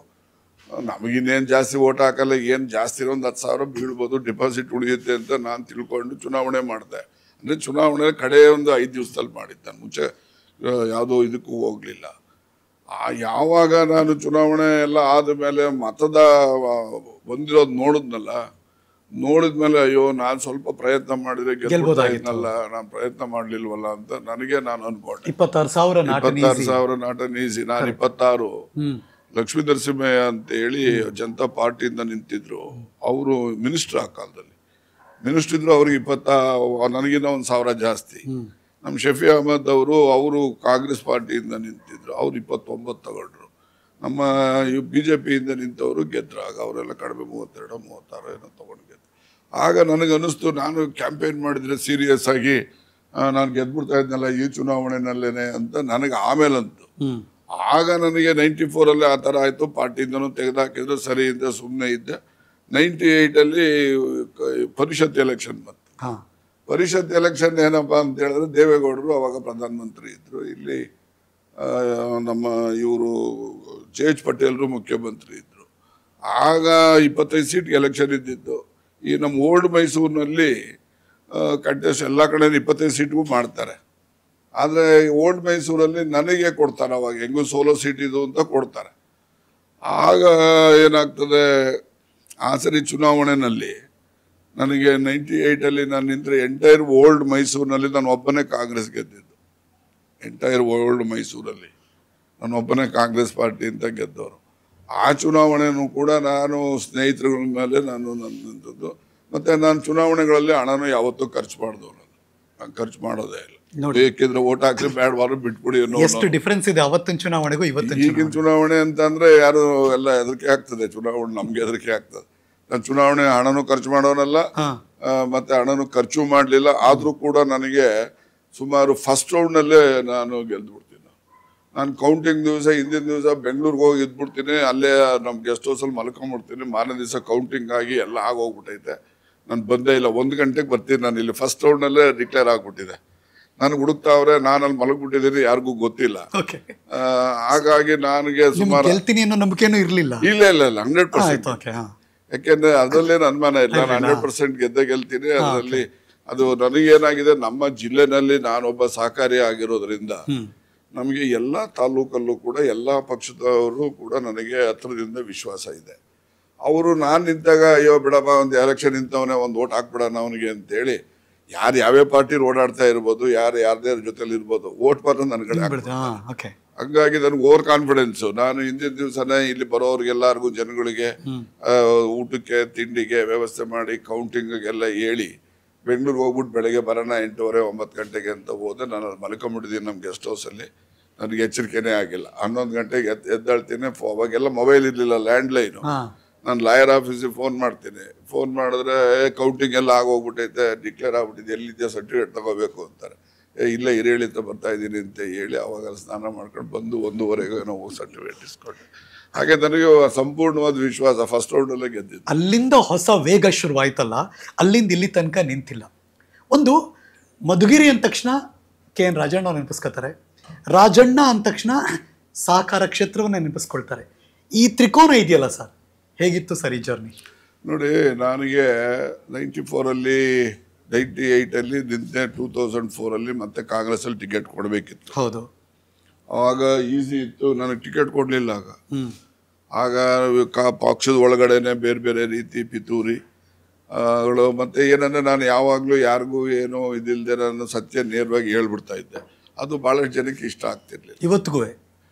ನಮಗಿನ್ನೇನು ಜಾಸ್ತಿ ಓಟ್ ಹಾಕಲ್ಲ, ಏನು ಜಾಸ್ತಿ 10,000 ಬೀಳ್ಬೋದು, ಡಿಪಾಸಿಟ್ ಉಳಿಯುತ್ತೆ ಅಂತ ನಾನು ತಿಳ್ಕೊಂಡು ಚುನಾವಣೆ ಮಾಡಿದೆ. ಅಂದರೆ ಚುನಾವಣೆ ಕಡೆ ಒಂದು 5 ದಿವಸದಲ್ಲಿ ಮಾಡಿದ್ದೆ. ನಾನು ಮುಂಚೆ ಯಾವುದೋ ಇದಕ್ಕೂ ಹೋಗಲಿಲ್ಲ. ಯಾವಾಗ ನಾನು ಚುನಾವಣೆ ಎಲ್ಲ ಆದಮೇಲೆ ಮತದ ಬಂದಿರೋದು ನೋಡಿದ್ಮೇಲೆ ಅಯ್ಯೋ ನಾನು ಸ್ವಲ್ಪ ಪ್ರಯತ್ನ ಮಾಡಿದ್ರೆ ಗೆಲ್ಬೋದಾಗಿತ್ತಲ್ಲ, ನಾನು ಪ್ರಯತ್ನ ಮಾಡ್ಲಿಲ್ವಲ್ಲ ಅಂತ ನನಗೆ ನಾನು ಅನ್ಕೊಂಡೆ. 26,000 ನಾಟ್ ಈಸಿ. ನಾನು 26 ಲಕ್ಷ್ಮೀ ನರಸಿಂಹಯ್ಯ ಅಂತ ಹೇಳಿ ಜನತಾ ಪಾರ್ಟಿಯಿಂದ ನಿಂತಿದ್ರು. ಅವರು ಮಿನಿಸ್ಟರ್ ಆ ಕಾಲದಲ್ಲಿ ಮಿನಿಸ್ಟರ್ ಇದ್ರು. ಅವ್ರಿಗೆ 20, ನನಗಿನ್ನ 1,000 ಜಾಸ್ತಿ. ನಮ್ಮ ಶಫಿ ಅಹಮದ್ ಅವರು ಕಾಂಗ್ರೆಸ್ ಪಾರ್ಟಿಯಿಂದ ನಿಂತಿದ್ರು. ಅವ್ರು 29 ತಗೊಂಡ್ರು. ನಮ್ಮ BJPಯಿಂದ ನಿಂತವರು ಗೆದ್ರು. ಆಗ ಅವರೆಲ್ಲ ಕಡಿಮೆ 32, 36 ಏನೋ ತಗೊಂಡು ಗೆದ್ರು. ಆಗ ನನಗನ್ನಿಸ್ತು ನಾನು ಕ್ಯಾಂಪೇನ್ ಮಾಡಿದ್ರೆ ಸೀರಿಯಸ್ ಆಗಿ ನಾನು ಗೆದ್ಬಿಡ್ತಾ ಇದ್ನಲ್ಲ ಈ ಚುನಾವಣೆನಲ್ಲೇನೆ ಅಂತ ನನಗೆ ಆಮೇಲಂತು. ಆಗ ನನಗೆ 94 ಆ ಥರ ಆಯಿತು. ಪಾರ್ಟಿಯಿಂದನೂ ತೆಗೆದುಹಾಕಿದ್ರು, ಸರಿ ಅಂತ ಸುಮ್ಮನೆ ಇದ್ದೆ. 98 ಪರಿಷತ್ ಎಲೆಕ್ಷನ್ ಬಂತು. ಪರಿಷತ್ ಎಲೆಕ್ಷನ್ ಏನಪ್ಪ ಅಂತ ಹೇಳಿದ್ರೆ ದೇವೇಗೌಡರು ಅವಾಗ ಪ್ರಧಾನಮಂತ್ರಿ ಇದ್ರು. ಇಲ್ಲಿ ನಮ್ಮ ಇವರು JH ಪಟೇಲ್ರು ಮುಖ್ಯಮಂತ್ರಿ ಇದ್ರು. ಆಗ 25 ಸೀಟ್ ಎಲೆಕ್ಷನ್ ಇದ್ದಿದ್ದು. ಈ ನಮ್ಮ ಓಲ್ಡ್ ಮೈಸೂರಿನಲ್ಲಿ ಕಂಟೆಸ್ಟ್ ಎಲ್ಲ ಕಡೆ 25 ಸೀಟ್ಗೂ ಮಾಡ್ತಾರೆ. ಆದರೆ ಓಲ್ಡ್ ಮೈಸೂರಲ್ಲಿ ನನಗೆ ಕೊಡ್ತಾರೆ. ಅವಾಗ ಹೆಂಗೂ ಸೋಲೋ ಸೀಟ್ ಇದು ಅಂತ ಕೊಡ್ತಾರೆ. ಆಗ ಏನಾಗ್ತದೆ, ಆ ಸರಿ ಚುನಾವಣೆಯಲ್ಲಿ ನನಗೆ 98 ನಾನು ನಿಂತರೆ ಎಂಟೈರ್ ಓಲ್ಡ್ ಮೈಸೂರಿನಲ್ಲಿ ನಾನು ಒಬ್ಬನೇ ಕಾಂಗ್ರೆಸ್ ಗೆದ್ದಿದ್ದು. ಎಂಟೈರ್ ಓಲ್ಡ್ ಮೈಸೂರಲ್ಲಿ ನಾನು ಒಬ್ಬನೇ ಕಾಂಗ್ರೆಸ್ ಪಾರ್ಟಿಯಿಂದ ಗೆದ್ದವರು. ಆ ಚುನಾವಣೆನೂ ಕೂಡ ನಾನು ಸ್ನೇಹಿತರುಗಳ ಮೇಲೆ ನಾನು ನಿಂತದ್ದು. ಮತ್ತು ನಾನು ಚುನಾವಣೆಗಳಲ್ಲಿ ಹಣನೂ ಯಾವತ್ತೂ ಖರ್ಚು ಮಾಡಿದವರು. ನಾನು ಖರ್ಚು ಮಾಡೋದೇ ಇಲ್ಲ. ಬೇಕಿದ್ರೆ ಓಟ್ ಹಾಕಿ ಬೇಡವಾರು ಬಿಟ್ಬಿಡಿ ಅನ್ನೋ. ಎಷ್ಟು ಡಿಫರೆನ್ಸ್ ಇದೆ ಅವತ್ತಿನ ಚುನಾವಣೆಗೂ ಇವತ್ತಿನ? ಈಗಿನ ಚುನಾವಣೆ ಅಂತಂದ್ರೆ ಯಾರು ಎಲ್ಲ ಹೆದರಿಕೆ ಆಗ್ತದೆ. ಚುನಾವಣೆ ನಮ್ಗೆ ಹೆದರಿಕೆ ಆಗ್ತದೆ. ನಾನು ಚುನಾವಣೆ ಹಣನೂ ಖರ್ಚು ಮಾಡೋನಲ್ಲ, ಮತ್ತೆ ಹಣನೂ ಖರ್ಚು ಮಾಡಲಿಲ್ಲ. ಆದರೂ ಕೂಡ ನನಗೆ ಸುಮಾರು ಫಸ್ಟ್ ರೌಂಡ್ನಲ್ಲೇ ನಾನು ಗೆದ್ದುಬಿಡ್ತೀನಿ. ನಾನು ಕೌಂಟಿಂಗ್ ದಿವಸ ಹಿಂದಿನ ದಿವಸ ಬೆಂಗಳೂರಿಗೆ ಹೋಗಿ ಇದ್ಬಿಡ್ತೀನಿ. ಅಲ್ಲೇ ನಮ್ಮ ಗೆಸ್ಟ್ ಹೌಸಲ್ಲಿ ಮಲ್ಕೊಂಡ್ಬಿಡ್ತೀನಿ. ಮಾರನೇ ದಿವಸ ಕೌಂಟಿಂಗ್ ಆಗಿ ಎಲ್ಲ ಆಗೋಗ್ಬಿಟ್ಟೈತೆ. ನಾನು ಬಂದೇ ಇಲ್ಲ. 1 ಗಂಟೆಗೆ ಬರ್ತೀನಿ. ನಾನು ಇಲ್ಲಿ ಫಸ್ಟ್ ರೌಂಡ್ನಲ್ಲೇ ಡಿಕ್ಲೇರ್ ಆಗ್ಬಿಟ್ಟಿದೆ. ನಾನು ಹುಡುಕ್ತಾವ್ರೆ, ನಾನು ಅಲ್ಲಿ ಮಲಗ್ಬಿಟ್ಟಿದ್ದೀನಿ, ಯಾರಿಗೂ ಗೊತ್ತಿಲ್ಲ. ಹಾಗಾಗಿ ನನಗೆ ಸುಮಾರು ನಂಬಿಕೆನೂ ಇರಲಿಲ್ಲ. ಇಲ್ಲ 100%. ಯಾಕೆಂದ್ರೆ ಅದರಲ್ಲೇನು ಅನುಮಾನ ಇಲ್ಲ. ನಾನು 100% ಗೆಲ್ತೀನಿ. ಅದರಲ್ಲಿ ಅದು ನನಗೇನಾಗಿದೆ, ನಮ್ಮ ಜಿಲ್ಲೆನಲ್ಲಿ ನಾನೊಬ್ಬ ಸಹಕಾರಿ ಆಗಿರೋದ್ರಿಂದ ನಮಗೆ ಎಲ್ಲ ತಾಲೂಕಲ್ಲೂ ಕೂಡ ಎಲ್ಲ ಪಕ್ಷದವರು ಕೂಡ ನನಗೆ ಹತ್ರದಿಂದ ವಿಶ್ವಾಸ ಇದೆ. ಅವರು ನಾನು ನಿಂತಾಗ ಅಯ್ಯೋ ಬಿಡಪ್ಪ, ಒಂದು ಎಲೆಕ್ಷನ್ ನಿಂತವನೇ, ಒಂದು ಓಟ್ ಹಾಕ್ಬಿಡೋಣ ಅವನಿಗೆ ಅಂತೇಳಿ ಯಾರು ಯಾವ್ಯಾವ ಪಾರ್ಟಿ ಓಡಾಡ್ತಾ ಇರ್ಬೋದು, ಯಾರ್ಯಾರ ಜೊತೆಲಿ ಇರ್ಬೋದು, ಓಟ್ ಮಾತ್ರ ನನ್ನ ಕಡೆ. ಹಂಗಾಗಿ ನನಗೆ ಓವರ್ ಕಾನ್ಫಿಡೆನ್ಸು. ನಾನು ಹಿಂದಿನ ದಿವಸನೇ ಇಲ್ಲಿ ಬರೋರಿಗೆಲ್ಲರಿಗೂ ಜನಗಳಿಗೆ ಊಟಕ್ಕೆ ತಿಂಡಿಗೆ ವ್ಯವಸ್ಥೆ ಮಾಡಿ ಕೌಂಟಿಂಗಿಗೆಲ್ಲ ಹೇಳಿ ಬೆಂಗಳೂರಿಗೆ ಹೋಗ್ಬಿಟ್ಟು ಬೆಳಗ್ಗೆ ಬರೋಣ 8:30 9 ಗಂಟೆಗೆ ಅಂತ ಹೋದೆ. ನಾನು ಅಲ್ಲಿ ಮಲ್ಕೊಂಡ್ಬಿಟ್ಟಿದ್ದೀನಿ ನಮ್ಮ ಗೆಸ್ಟ್ ಹೌಸಲ್ಲಿ. ನನಗೆ ಎಚ್ಚರಿಕೆನೇ ಆಗಿಲ್ಲ. 11 ಗಂಟೆಗೆ ಎದ್ದಾಳ್ತೀನಿ. ಅವಾಗೆಲ್ಲ ಮೊಬೈಲ್ ಇರಲಿಲ್ಲ, ಲ್ಯಾಂಡ್ಲೈನು. ನಾನು ಲಾಯರ್ ಆಫೀಸಿಗೆ ಫೋನ್ ಮಾಡ್ತೀನಿ. ಫೋನ್ ಮಾಡಿದ್ರೆ ಕೌಂಟಿಂಗ್ ಎಲ್ಲ ಆಗೋಗ್ಬಿಟ್ಟೈತೆ, ಡಿಕ್ಲೇರ್ ಆಗ್ಬಿಟ್ಟಿದೆ, ಎಲ್ಲಿದ್ದೆ ಸರ್ಟಿಫಿಕೇಟ್ ತಗೋಬೇಕು ಅಂತಾರೆ. ಇಲ್ಲ ಹಿರೇಳಿತ ಬರ್ತಾ ಇದ್ದೀನಿ ಅಂತ ಹೇಳಿ ಅವಾಗ ಸ್ನಾನ ಮಾಡ್ಕೊಂಡು ಬಂದು 1:30 ನಾವು ಸರ್ಟಿಫಿಕೇಟ್ ಇಸ್ಕೊಂಡೆ. ಹಾಗೆ ನನಗೆ ಸಂಪೂರ್ಣವಾದ ವಿಶ್ವಾಸ. ಫಸ್ಟ್ ರೌಂಡಲ್ಲೇ ಗೆದ್ದಿದ್ದು. ಅಲ್ಲಿಂದ ಹೊಸ ವೇಗ ಶುರುವಾಯ್ತಲ್ಲ, ಅಲ್ಲಿಂದ ಇಲ್ಲಿ ತನಕ ನಿಂತಿಲ್ಲ. ಒಂದು ಮಧುಗಿರಿ ಅಂದ ತಕ್ಷಣ KN ರಾಜಣ್ಣ ನೆನಪಿಸ್ಕೊತಾರೆ. ರಾಜಣ್ಣ ಅಂದ ತಕ್ಷಣ ಸಹಕಾರ ಕ್ಷೇತ್ರವನ್ನ ನೆನಪಿಸ್ಕೊಳ್ತಾರೆ. ಈ ತ್ರಿಕೋನ ಇದೆಯಲ್ಲ ಸರ್, ಹೇಗಿತ್ತು ಸರ್ ಈ ಜರ್ನಿ? ನೋಡಿ, ನನಗೆ 94 98 ನಿಂತೆ 2004 ಮತ್ತೆ ಕಾಂಗ್ರೆಸ್ಸಲ್ಲಿ ಟಿಕೆಟ್ ಕೊಡಬೇಕಿತ್ತು. ಹೌದು. ಆವಾಗ ಈಸಿ ಇತ್ತು. ನನಗೆ ಟಿಕೆಟ್ ಕೊಡಲಿಲ್ಲ. ಆಗ ಪಕ್ಷದ ಒಳಗಡೆನೆ ಬೇರೆ ಬೇರೆ ರೀತಿ ಪಿತೂರಿ ಗಳು. ಮತ್ತೆ ಏನಂದ್ರೆ ನಾನು ಯಾವಾಗಲೂ ಯಾರಿಗೂ ಏನೋ ಇದಿಲ್ಲದೆ ನಾನು ಸತ್ಯ ನೇರವಾಗಿ ಹೇಳ್ಬಿಡ್ತಾ ಇದ್ದೆ. ಅದು ಭಾಳಷ್ಟು ಜನಕ್ಕೆ ಇಷ್ಟ ಆಗ್ತಿರ್ಲಿಲ್ಲ. ಇವತ್ತಿಗೂ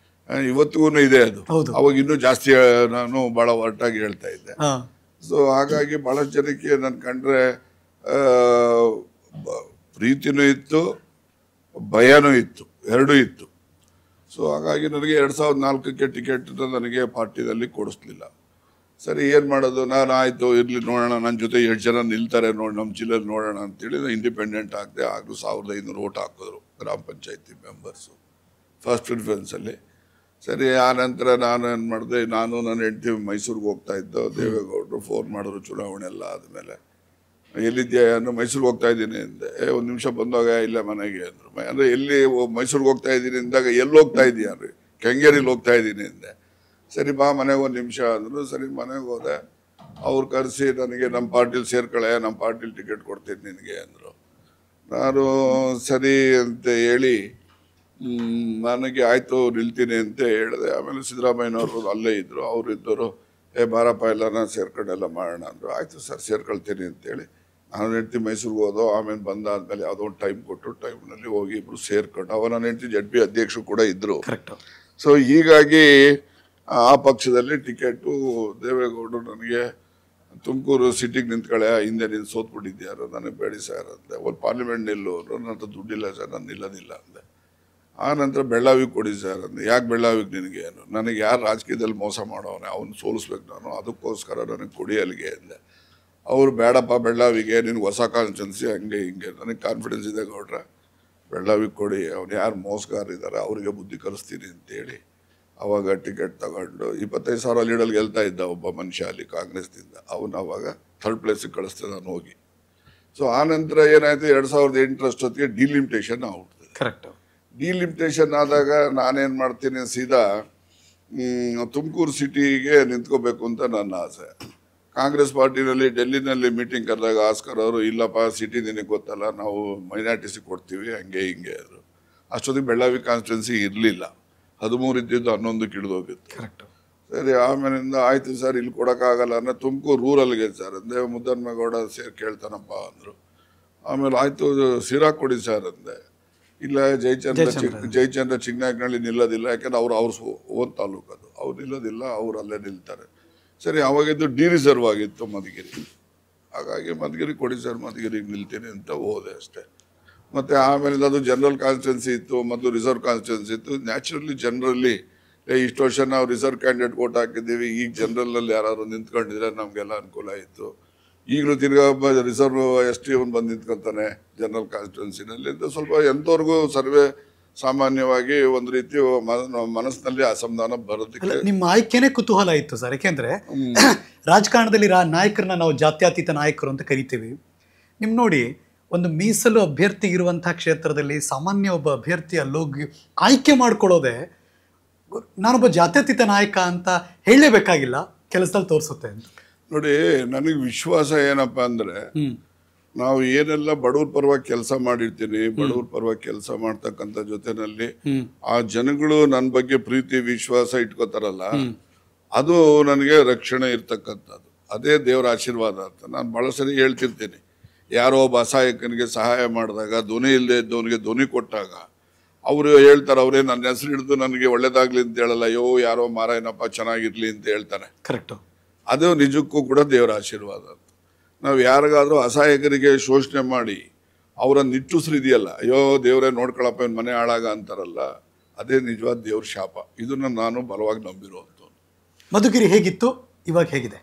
ಇವತ್ತಿಗೂ ಇದೆ ಅದು. ಹೌದು. ಅವಾಗ ಇನ್ನೂ ಜಾಸ್ತಿ ನಾನು ಭಾಳ ಒರಟಾಗಿ ಹೇಳ್ತಾ ಇದ್ದೆ. ಸೊ ಹಾಗಾಗಿ ಭಾಳಷ್ಟು ಜನಕ್ಕೆ ನನ್ನ ಕಂಡ್ರೆ ಪ್ರೀತಿನೂ ಇತ್ತು, ಭಯನೂ ಇತ್ತು, ಎರಡೂ ಇತ್ತು. ಸೊ ಹಾಗಾಗಿ ನನಗೆ 2004ಕ್ಕೆ ಟಿಕೆಟ್ ನನಗೆ ಪಾರ್ಟಿದಲ್ಲಿ ಕೊಡಿಸ್ಲಿಲ್ಲ. ಸರಿ, ಏನು ಮಾಡೋದು, ನಾನು ಆಯಿತು ಇರಲಿ ನೋಡೋಣ, ನನ್ನ ಜೊತೆ 8 ಜನ ನಿಲ್ತಾರೆ ನೋಡಿ ನಮ್ಮ ಜಿಲ್ಲೆಯಲ್ಲಿ ನೋಡೋಣ ಅಂತೇಳಿ ನಾನು ಇಂಡಿಪೆಂಡೆಂಟ್ ಆಗಿದೆ. ಆಗಲೂ 1500 ವೋಟ್ ಹಾಕಿದ್ರು ಗ್ರಾಮ ಪಂಚಾಯತಿ ಮೆಂಬರ್ಸು ಫಸ್ಟ್ ಪ್ರಿಫರೆನ್ಸಲ್ಲಿ. ಸರಿ, ಆ ನಂತರ ನಾನು ಏನು ಮಾಡಿದೆ, ನಾನು ನನ್ನ ಹೆಂಡತಿ ಮೈಸೂರಿಗೆ ಹೋಗ್ತಾ ಇದ್ದೋ. ದೇವೇಗೌಡರು ಫೋನ್ ಮಾಡಿದ್ರು ಚುನಾವಣೆ ಎಲ್ಲ ಆದಮೇಲೆ, ಎಲ್ಲಿದ್ಯಾ ನಾನು ಮೈಸೂರಿಗೆ ಹೋಗ್ತಾ ಇದ್ದೀನಿ ಅಂದೆ. ಒಂದು ನಿಮಿಷ ಬಂದಾಗ ಇಲ್ಲ ಮನೆಗೆ ಅಂದರು. ಅಂದರೆ ಎಲ್ಲಿ ಮೈಸೂರಿಗೆ ಹೋಗ್ತಾ ಇದ್ದೀನಿ ಅಂದಾಗ ಎಲ್ಲಿ ಹೋಗ್ತಾ ಇದೀಯ ರೀ, ಕೆಂಗೇರಿಗೆ ಹೋಗ್ತಾ ಇದ್ದೀನಿ ಅಂದೆ. ಸರಿ ಬಾ ಮನೆಗೆ ಒಂದು ನಿಮಿಷ ಅಂದರು. ಸರಿ ಮನೆಗೆ ಹೋದೆ. ಅವ್ರು ಕರೆಸಿ ನನಗೆ ನಮ್ಮ ಪಾರ್ಟಿಲಿ ಸೇರ್ಕೊಳ್ಳೆ, ನಮ್ಮ ಪಾರ್ಟಿಲಿ ಟಿಕೆಟ್ ಕೊಡ್ತೀನಿ ನಿನಗೆ ಅಂದರು. ನಾನು ಸರಿ ಅಂತ ಹೇಳಿ ನನಗೆ ಆಯಿತು ನಿಲ್ತೀನಿ ಅಂತ ಹೇಳಿದೆ. ಆಮೇಲೆ ಸಿದ್ದರಾಮಯ್ಯನವರು ಅಲ್ಲೇ ಇದ್ದರು. ಅವರು ಇದ್ದರು, ಬಾರಪ್ಪ ಎಲ್ಲನ ಸೇರ್ಕೊಂಡೆಲ್ಲ ಮಾಡೋಣ ಅಂದರು. ಆಯಿತು ಸರ್ ಸೇರ್ಕೊಳ್ತೀನಿ ಅಂತೇಳಿ ನಾನು ಹೆಂಡ್ತಿ ಮೈಸೂರಿಗೆ ಹೋದೋ. ಆಮೇಲೆ ಬಂದಾದ್ಮೇಲೆ ಯಾವುದೋ ಒಂದು ಟೈಮ್ ಕೊಟ್ಟು ಟೈಮ್ನಲ್ಲಿ ಹೋಗಿ ಇಬ್ಬರು ಸೇರ್ಕೊಂಡು, ಅವ ನನ್ನ ಹೆಂಡ್ತಿ ZP ಅಧ್ಯಕ್ಷರು ಕೂಡ ಇದ್ದರು. ಸೊ ಹೀಗಾಗಿ ಆ ಪಕ್ಷದಲ್ಲಿ ಟಿಕೆಟು ದೇವೇಗೌಡರು ನನಗೆ ತುಮಕೂರು ಸಿಟಿಗೆ ನಿಂತ್ಕೊಳ್ಳೆ, ಹಿಂದೆ ನೀನು ಸೋತ್ಬಿಟ್ಟಿದ್ಯಾರು, ನನಗೆ ಬೇಡಿ ಸರ್ ಅಂದೆ. ಒಂದು ಪಾರ್ಲಿಮೆಂಟ್ ನಿಲ್ಲೋರು, ನನ್ನ ಹತ್ರ ದುಡ್ಡಿಲ್ಲ ಸರ್, ನಾನು ನಿಲ್ಲೋದಿಲ್ಲ ಅಂದೆ. ಆ ನಂತರ ಬೆಳ್ಳಾವಿಗೆ ಕೊಡಿ ಸರ್ ಅಂದೆ. ಯಾಕೆ ಬೆಳ್ಳಾವಿಗೆ ನಿನಗೆ ಏನು, ನನಗೆ ಯಾರು ರಾಜಕೀಯದಲ್ಲಿ ಮೋಸ ಮಾಡೋನೆ ಅವ್ನು ಸೋಲಿಸ್ಬೇಕು ನಾನು, ಅದಕ್ಕೋಸ್ಕರ ನನಗೆ ಕೊಡಿ ಅಲ್ಲಿಗೆ ಅಂದೆ. ಅವರು ಬೇಡಪ್ಪ ಬೆಳ್ಳಾವಿಗೆ, ನಿನಗೆ ಹೊಸ ಕಾನ್ಸ್ಟಿಟ್ಯೂನ್ಸಿ ಹಂಗೆ ಹಿಂಗೆ, ನನಗೆ ಕಾನ್ಫಿಡೆನ್ಸ್ ಇದೆ ಗೌಡ್ರೆ, ಬೆಳ್ಳಾವಿಗೆ ಕೊಡಿ, ಅವ್ನು ಯಾರು ಮೋಸಗಾರ ಇದ್ದಾರೆ ಅವರಿಗೆ ಬುದ್ಧಿ ಕಲಿಸ್ತೀನಿ ಅಂತೇಳಿ ಅವಾಗ ಟಿಕೆಟ್ ತಗೊಂಡು 25,000 ಲೀಡಲ್ಲಿ ಗೆಲ್ತಾ ಇದ್ದ ಒಬ್ಬ ಮನುಷ್ಯ ಅಲ್ಲಿ ಕಾಂಗ್ರೆಸ್ನಿಂದ. ಅವನು ಅವಾಗ 3rd ಪ್ಲೇಸಿಗೆ ಕಳಿಸ್ದೆ ನಾನು ಹೋಗಿ. ಸೊ ಆ ನಂತರ ಏನಾಯಿತು, 2008 ಅಷ್ಟೊತ್ತಿಗೆ ಡಿಲಿಮಿಟೇಷನ್ ಆಗ್ಬಿಡ್ತದೆ. ಕರೆಕ್ಟ್. ಡಿಲಿಮಿಟೇಷನ್ ಆದಾಗ ನಾನೇನು ಮಾಡ್ತೀನಿ, ಸೀದಾ ತುಮಕೂರು ಸಿಟಿಗೆ ನಿಂತ್ಕೋಬೇಕು ಅಂತ ನನ್ನ ಆಸೆ. ಕಾಂಗ್ರೆಸ್ ಪಾರ್ಟಿನಲ್ಲಿ ಡೆಲ್ಲಿನಲ್ಲಿ ಮೀಟಿಂಗ್ ಕರೆದಾಗ ಆಸ್ಕರ್ ಅವರು, ಇಲ್ಲಪ್ಪ ಸಿಟಿ ನಿನಗೆ ಗೊತ್ತಲ್ಲ, ನಾವು ಮೈನಾರಿಟಿಸಿಗೆ ಕೊಡ್ತೀವಿ ಹಂಗೆ ಹಿಂಗೆ ಅಂದರು. ಅಷ್ಟೊತ್ತಿಗೆ ಬೆಳ್ಳಾವಿ ಕಾನ್ಸ್ಟಿಟ್ಯೂನ್ಸಿ ಇರಲಿಲ್ಲ, 13 ಇದ್ದಿದ್ದು 11ಕ್ಕೆ ಇಳಿದೋಗಿತ್ತು. ಕರೆಕ್ಟ್. ಸರಿ, ಆಮೇಲಿಂದ ಆಯಿತು ಸರ್ ಇಲ್ಲಿ ಕೊಡೋಕ್ಕಾಗಲ್ಲ ಅನ್ನೋ, ತುಮಕೂರು ರೂರಲ್ಗೆ ಸರ್ ಅಂದೆ. ಮುದ್ದನ್ಮೇಗೌಡ ಸೇರಿ ಕೇಳ್ತಾನಪ್ಪ ಅಂದರು. ಆಮೇಲೆ ಆಯಿತು ಸಿರಾ ಕೊಡಿ ಸರ್ ಅಂದೆ. ಇಲ್ಲ ಜಯಚಂದ್ರ ಚಿಕ್ಕನಾಯಕನಹಳ್ಳಿ ನಿಲ್ಲೋದಿಲ್ಲ, ಯಾಕೆಂದ್ರೆ ಅವ್ರು ಓನ್ ತಾಲೂಕು ಅದು, ಅವ್ರು ನಿಲ್ಲೋದಿಲ್ಲ, ಅವ್ರು ಅಲ್ಲೇ ನಿಲ್ತಾರೆ. ಸರಿ, ಅವಾಗಿದ್ದು ರಿಸರ್ವ್ ಆಗಿತ್ತು ಮಧುಗಿರಿ. ಹಾಗಾಗಿ ಮಧುಗಿರಿ ಕೊಡಿ ಸರ್, ಮಧುಗಿರಿಗೆ ನಿಲ್ತೀನಿ ಅಂತ ಹೋದೆ ಅಷ್ಟೇ. ಮತ್ತು ಆಮೇಲೆ ಅದು ಜನರಲ್ ಕಾನ್ಸ್ಟಿಟ್ಯೂನ್ಸಿ ಇತ್ತು ಮತ್ತು ರಿಸರ್ವ್ ಕಾನ್ಸ್ಟಿಟ್ಯೂನ್ಸಿ ಇತ್ತು. ನ್ಯಾಚುರಲಿ ಜನರಲ್ಲಿ ಇಷ್ಟು ವರ್ಷ ನಾವು ರಿಸರ್ವ್ ಕ್ಯಾಂಡಿಡೇಟ್ ವೋಟ್ ಹಾಕಿದ್ದೀವಿ, ಈಗ ಜನರಲ್ನಲ್ಲಿ ಯಾರು ನಿಂತ್ಕೊಂಡಿದ್ರೆ ನಮಗೆಲ್ಲ ಅನುಕೂಲ ಇತ್ತು. ಈಗಲೂ ತಿರ್ಗಾ ರಿಸರ್ವ್ ST ಒಂದು ಬಂದು ನಿಂತ್ಕೊತಾನೆ ಜನರಲ್ ಕಾನ್ಸ್ಟಿಟ್ಯೂನ್ಸಿನಲ್ಲಿ ಅಂತ ಸ್ವಲ್ಪ ಎಂಥವ್ರಿಗೂ ಸರ್ವೇ ಸಾಮಾನ್ಯವಾಗಿ ಒಂದು ರೀತಿ ಮನಸ್ಸಿನಲ್ಲಿ ಅಸಮಾಧಾನ ಬರೋದಕ್ಕೆ. ನಿಮ್ಮ ಆಯ್ಕೆನೇ ಕುತೂಹಲ ಇತ್ತು ಸರ್. ಯಾಕೆಂದ್ರೆ ರಾಜಕಾರಣದಲ್ಲಿ ನಾಯಕರನ್ನ ನಾವು ಜಾತ್ಯತೀತ ನಾಯಕರು ಅಂತ ಕರಿತೀವಿ. ನಿಮ್ ನೋಡಿ, ಒಂದು ಮೀಸಲು ಅಭ್ಯರ್ಥಿ ಇರುವಂತಹ ಕ್ಷೇತ್ರದಲ್ಲಿ ಸಾಮಾನ್ಯ ಒಬ್ಬ ಅಭ್ಯರ್ಥಿ ಅಲ್ಲೋಗಿ ಆಯ್ಕೆ ಮಾಡ್ಕೊಳ್ಳೋದೆ ನಾನೊಬ್ಬ ಜಾತ್ಯತೀತ ನಾಯಕ ಅಂತ ಹೇಳಲೇಬೇಕಾಗಿಲ್ಲ, ಕೆಲಸದಲ್ಲಿ ತೋರಿಸುತ್ತೆ ಅಂತ. ನೋಡಿ, ನನಗೆ ವಿಶ್ವಾಸ ಏನಪ್ಪ ಅಂದ್ರೆ, ನಾವು ಏನೆಲ್ಲ ಬಡವ್ರ ಪರವಾಗಿ ಕೆಲಸ ಮಾಡಿರ್ತೀನಿ, ಬಡವ್ರ ಪರವಾಗಿ ಕೆಲಸ ಮಾಡ್ತಕ್ಕಂಥ ಜೊತೆನಲ್ಲಿ ಆ ಜನಗಳು ನನ್ನ ಬಗ್ಗೆ ಪ್ರೀತಿ ವಿಶ್ವಾಸ ಇಟ್ಕೋತಾರಲ್ಲ, ಅದು ನನಗೆ ರಕ್ಷಣೆ ಇರ್ತಕ್ಕಂಥದ್ದು. ಅದೇ ದೇವರ ಆಶೀರ್ವಾದ ಅಂತ ನಾನು ಭಾಳ ಸರಿ ಹೇಳ್ತಿರ್ತೀನಿ. ಯಾರೋ ಒಬ್ಬ ಅಸಹಾಯಕನಿಗೆ ಸಹಾಯ ಮಾಡಿದಾಗ, ಧ್ವನಿ ಇಲ್ಲದೆ ಇದ್ದವನಿಗೆ ಧ್ವನಿ ಕೊಟ್ಟಾಗ ಅವರು ಹೇಳ್ತಾರೆ, ಅವರೇ ನನ್ನ ಹೆಸರು ಹಿಡಿದು ನನಗೆ ಒಳ್ಳೇದಾಗ್ಲಿ ಅಂತ ಹೇಳಲ್ಲ, ಅಯ್ಯೋ ಯಾರೋ ಮಾರಾಯನಪ್ಪ ಚೆನ್ನಾಗಿರ್ಲಿ ಅಂತ ಹೇಳ್ತಾನೆ. ಕರೆಕ್ಟ್. ಅದು ನಿಜಕ್ಕೂ ಕೂಡ ದೇವರ ಆಶೀರ್ವಾದ ಅಂತ. ನಾವು ಯಾರಿಗಾದ್ರೂ ಅಸಹಾಯಕರಿಗೆ ಶೋಷಣೆ ಮಾಡಿ ಅವರನ್ನು ನಿಟ್ಟುಸ್ರಿದೆಯಲ್ಲ, ಅಯ್ಯೋ ದೇವರೇ ನೋಡ್ಕೊಳಪ್ಪ ಇವ್ನ ಮನೆ ಹಾಳಾಗ ಅಂತಾರಲ್ಲ, ಅದೇ ನಿಜವಾದ ದೇವ್ರ ಶಾಪ. ಇದನ್ನ ನಾನು ಬಲವಾಗಿ ನಂಬಿರುವಂಥದ್ದು. ಮಧುಗಿರಿ ಹೇಗಿತ್ತು, ಇವಾಗ ಹೇಗಿದೆ?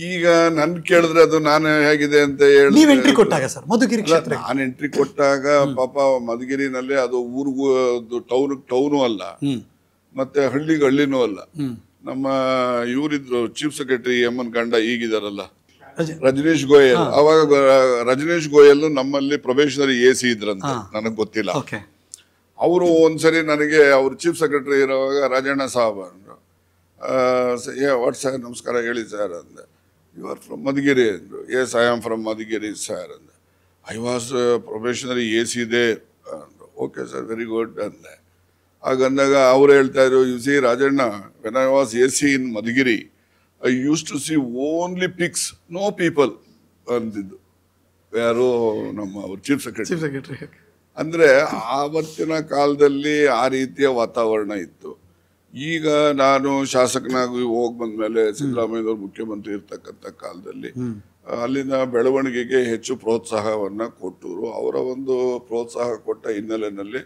ಈಗ ನನ್ ಕೇಳಿದ್ರೆ ಅದು ನಾನು ಹೇಗಿದೆ ಅಂತ ಹೇಳಿ, ನೀವು ಎಂಟ್ರಿ ಕೊಟ್ಟಾಗ ಸರ್ ಮಧುಗಿರಿ ಕ್ಷೇತ್ರ, ನಾನು ಎಂಟ್ರಿ ಕೊಟ್ಟಾಗ ಪಾಪ ಮಧುಗಿರಿನಲ್ಲಿ ಅದು ಊರಿಗೂ ಟೌನು ಅಲ್ಲ, ಮತ್ತೆ ಹಳ್ಳಿನೂ ಅಲ್ಲ. ನಮ್ಮ ಇವರಿದ್ರು ಚೀಫ್ ಸೆಕ್ರೆಟರಿ ಎಮ್ಮನ್ ಗಂಡ ಈಗಿದಾರಲ್ಲ ರಜನೀಶ್ ಗೋಯಲ್. ಅವಾಗ ರಜನೀಶ್ ಗೋಯಲ್ ನಮ್ಮಲ್ಲಿ ಪ್ರೊಬೇಷನರಿ AC ಇದ್ರಂತ, ನನಗೆ ಗೊತ್ತಿಲ್ಲ. ಅವರು ಒಂದ್ಸರಿ ನನಗೆ ಅವ್ರ ಚೀಫ್ ಸೆಕ್ರೆಟರಿ ಇರುವಾಗ ರಾಜಣ್ಣ ಸಾಹಬ್ ಅಂದ್ರು, ವಾಟ್ ಸರ್ ನಮಸ್ಕಾರ ಹೇಳಿ ಸರ್ ಅಂದೆ. ಯು ಆರ್ ಫ್ರಮ್ ಮಧುಗಿರಿ ಅಂದರು. Yes I am from Madhugiri sir ಅಂದೆ. I was probationary AC there ಅಂದರು. ಓಕೆ ಸರ್ ವೆರಿ ಗುಡ್ ಅಂದೆ. ಹಾಗಂದಾಗ ಅವ್ರು ಹೇಳ್ತಾ ಇದ್ರು, you see Rajanna, when I was AC in Madhugiri I use to see only pigs, no people ಅಂದಿದ್ದು. ಯಾರು ನಮ್ಮ ಅವ್ರ ಚೀಫ್ ಸೆಕ್ರೆಟರಿ. ಅಂದ್ರೆ ಆವತ್ತಿನ ಕಾಲದಲ್ಲಿ ಆ ರೀತಿಯ ವಾತಾವರಣ ಇತ್ತು. ಈಗ ನಾನು ಶಾಸಕನಾಗಿ ಹೋಗಿ ಬಂದ್ಮೇಲೆ ಸಿದ್ದರಾಮಯ್ಯನವರು ಮುಖ್ಯಮಂತ್ರಿ ಇರ್ತಕ್ಕಂಥ ಕಾಲದಲ್ಲಿ ಅಲ್ಲಿನ ಬೆಳವಣಿಗೆಗೆ ಹೆಚ್ಚು ಪ್ರೋತ್ಸಾಹವನ್ನ ಕೊಟ್ಟರು. ಅವರ ಒಂದು ಪ್ರೋತ್ಸಾಹ ಕೊಟ್ಟ ಹಿನ್ನೆಲೆಯಲ್ಲಿ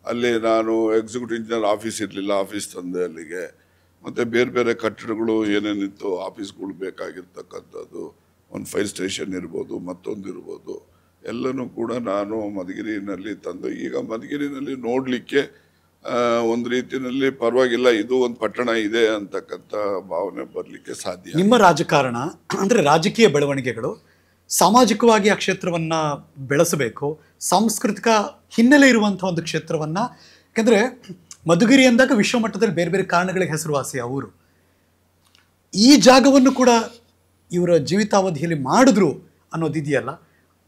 ಅಲ್ಲಿ ನಾನು ಎಕ್ಸಿಕ್ಯೂಟಿವ್ ಇಂಜಿನಿಯರ್ ಆಫೀಸ್ ಇರಲಿಲ್ಲ, ಆಫೀಸ್ ತಂದೆ ಅಲ್ಲಿಗೆ. ಮತ್ತೆ ಬೇರೆ ಬೇರೆ ಕಟ್ಟಡಗಳು ಏನೇನಿತ್ತು, ಆಫೀಸ್ಗಳು ಬೇಕಾಗಿರ್ತಕ್ಕಂಥದ್ದು, ಒಂದು ಫೈರ್ ಸ್ಟೇಷನ್ ಇರ್ಬೋದು, ಮತ್ತೊಂದು ಇರ್ಬೋದು, ಎಲ್ಲನೂ ಕೂಡ ನಾನು ಮಧುಗಿರಿನಲ್ಲಿ ತಂದು ಈಗ ಮಧುಗಿರಿನಲ್ಲಿ ನೋಡ್ಲಿಕ್ಕೆ ಒಂದು ರೀತಿಯಲ್ಲಿ ಪರವಾಗಿಲ್ಲ, ಇದು ಒಂದು ಪಟ್ಟಣ ಇದೆ ಅಂತಕ್ಕಂಥ ಭಾವನೆ ಬರಲಿಕ್ಕೆ ಸಾಧ್ಯ. ನಿಮ್ಮ ರಾಜಕಾರಣ ಅಂದರೆ ರಾಜಕೀಯ ಬೆಳವಣಿಗೆಗಳು ಸಾಮಾಜಿಕವಾಗಿ ಆ ಕ್ಷೇತ್ರವನ್ನ ಬೆಳೆಸಬೇಕು, ಸಾಂಸ್ಕೃತಿಕ ಹಿನ್ನೆಲೆ ಇರುವಂಥ ಒಂದು ಕ್ಷೇತ್ರವನ್ನ. ಯಾಕಂದರೆ ಮಧುಗಿರಿ ಅಂದಾಗ ವಿಶ್ವಮಟ್ಟದಲ್ಲಿ ಬೇರೆ ಬೇರೆ ಕಾರಣಗಳಿಗೆ ಹೆಸರುವಾಸಿ ಅವರು. ಈ ಜಾಗವನ್ನು ಕೂಡ ಇವರ ಜೀವಿತಾವಧಿಯಲ್ಲಿ ಮಾಡಿದ್ರು ಅನ್ನೋದಿದೆಯಲ್ಲ,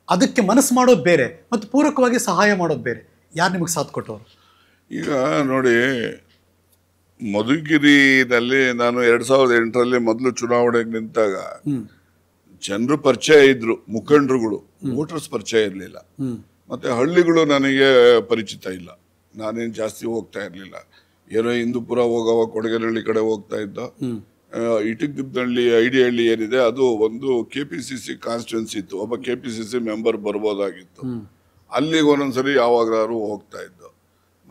ಅದಕ್ಕೆ ಮನಸ್ಸು ಮಾಡೋದು ಬೇರೆ ಮತ್ತು ಪೂರಕವಾಗಿ ಸಹಾಯ ಮಾಡೋದು ಬೇರೆ. ಯಾರು ನಿಮಗೆ ಸಾಥ್ ಕೊಟ್ಟವರು? ಈಗ ನೋಡಿ, ಮಧುಗಿರಿನಲ್ಲಿ ನಾನು 2008ರಲ್ಲಿ ಮೊದಲು ಚುನಾವಣೆಗೆ ನಿಂತಾಗ ಜನರು ಪರಿಚಯ ಇದ್ರು, ಮುಖಂಡರುಗಳು, ವೋಟರ್ಸ್ ಪರಿಚಯ ಇರಲಿಲ್ಲ. ಮತ್ತೆ ಹಳ್ಳಿಗಳು ನನಗೆ ಪರಿಚಿತ ಇಲ್ಲ, ನಾನೇನು ಜಾಸ್ತಿ ಹೋಗ್ತಾ ಇರಲಿಲ್ಲ. ಏನೋ ಹಿಂದೂಪುರ ಹೋಗವ, ಕೊಡಗೇನಹಳ್ಳಿ ಕಡೆ ಹೋಗ್ತಾ ಇದ್ದ. ಇಟಕ್ದಿಬ್ಬನಹಳ್ಳಿ, ಐಡಿಹಳ್ಳಿ ಏನಿದೆ ಅದು ಒಂದು KPCC ಕಾನ್ಸ್ಟಿಟ್ಯೂನ್ಸಿ ಇತ್ತು, ಒಬ್ಬ KPCC ಮೆಂಬರ್ ಬರ್ಬೋದಾಗಿತ್ತು. ಅಲ್ಲಿಗೆ ಒಂದೊಂದ್ಸರಿ ಯಾವಾಗಾದ್ರೂ ಹೋಗ್ತಾ ಇದ್ದ.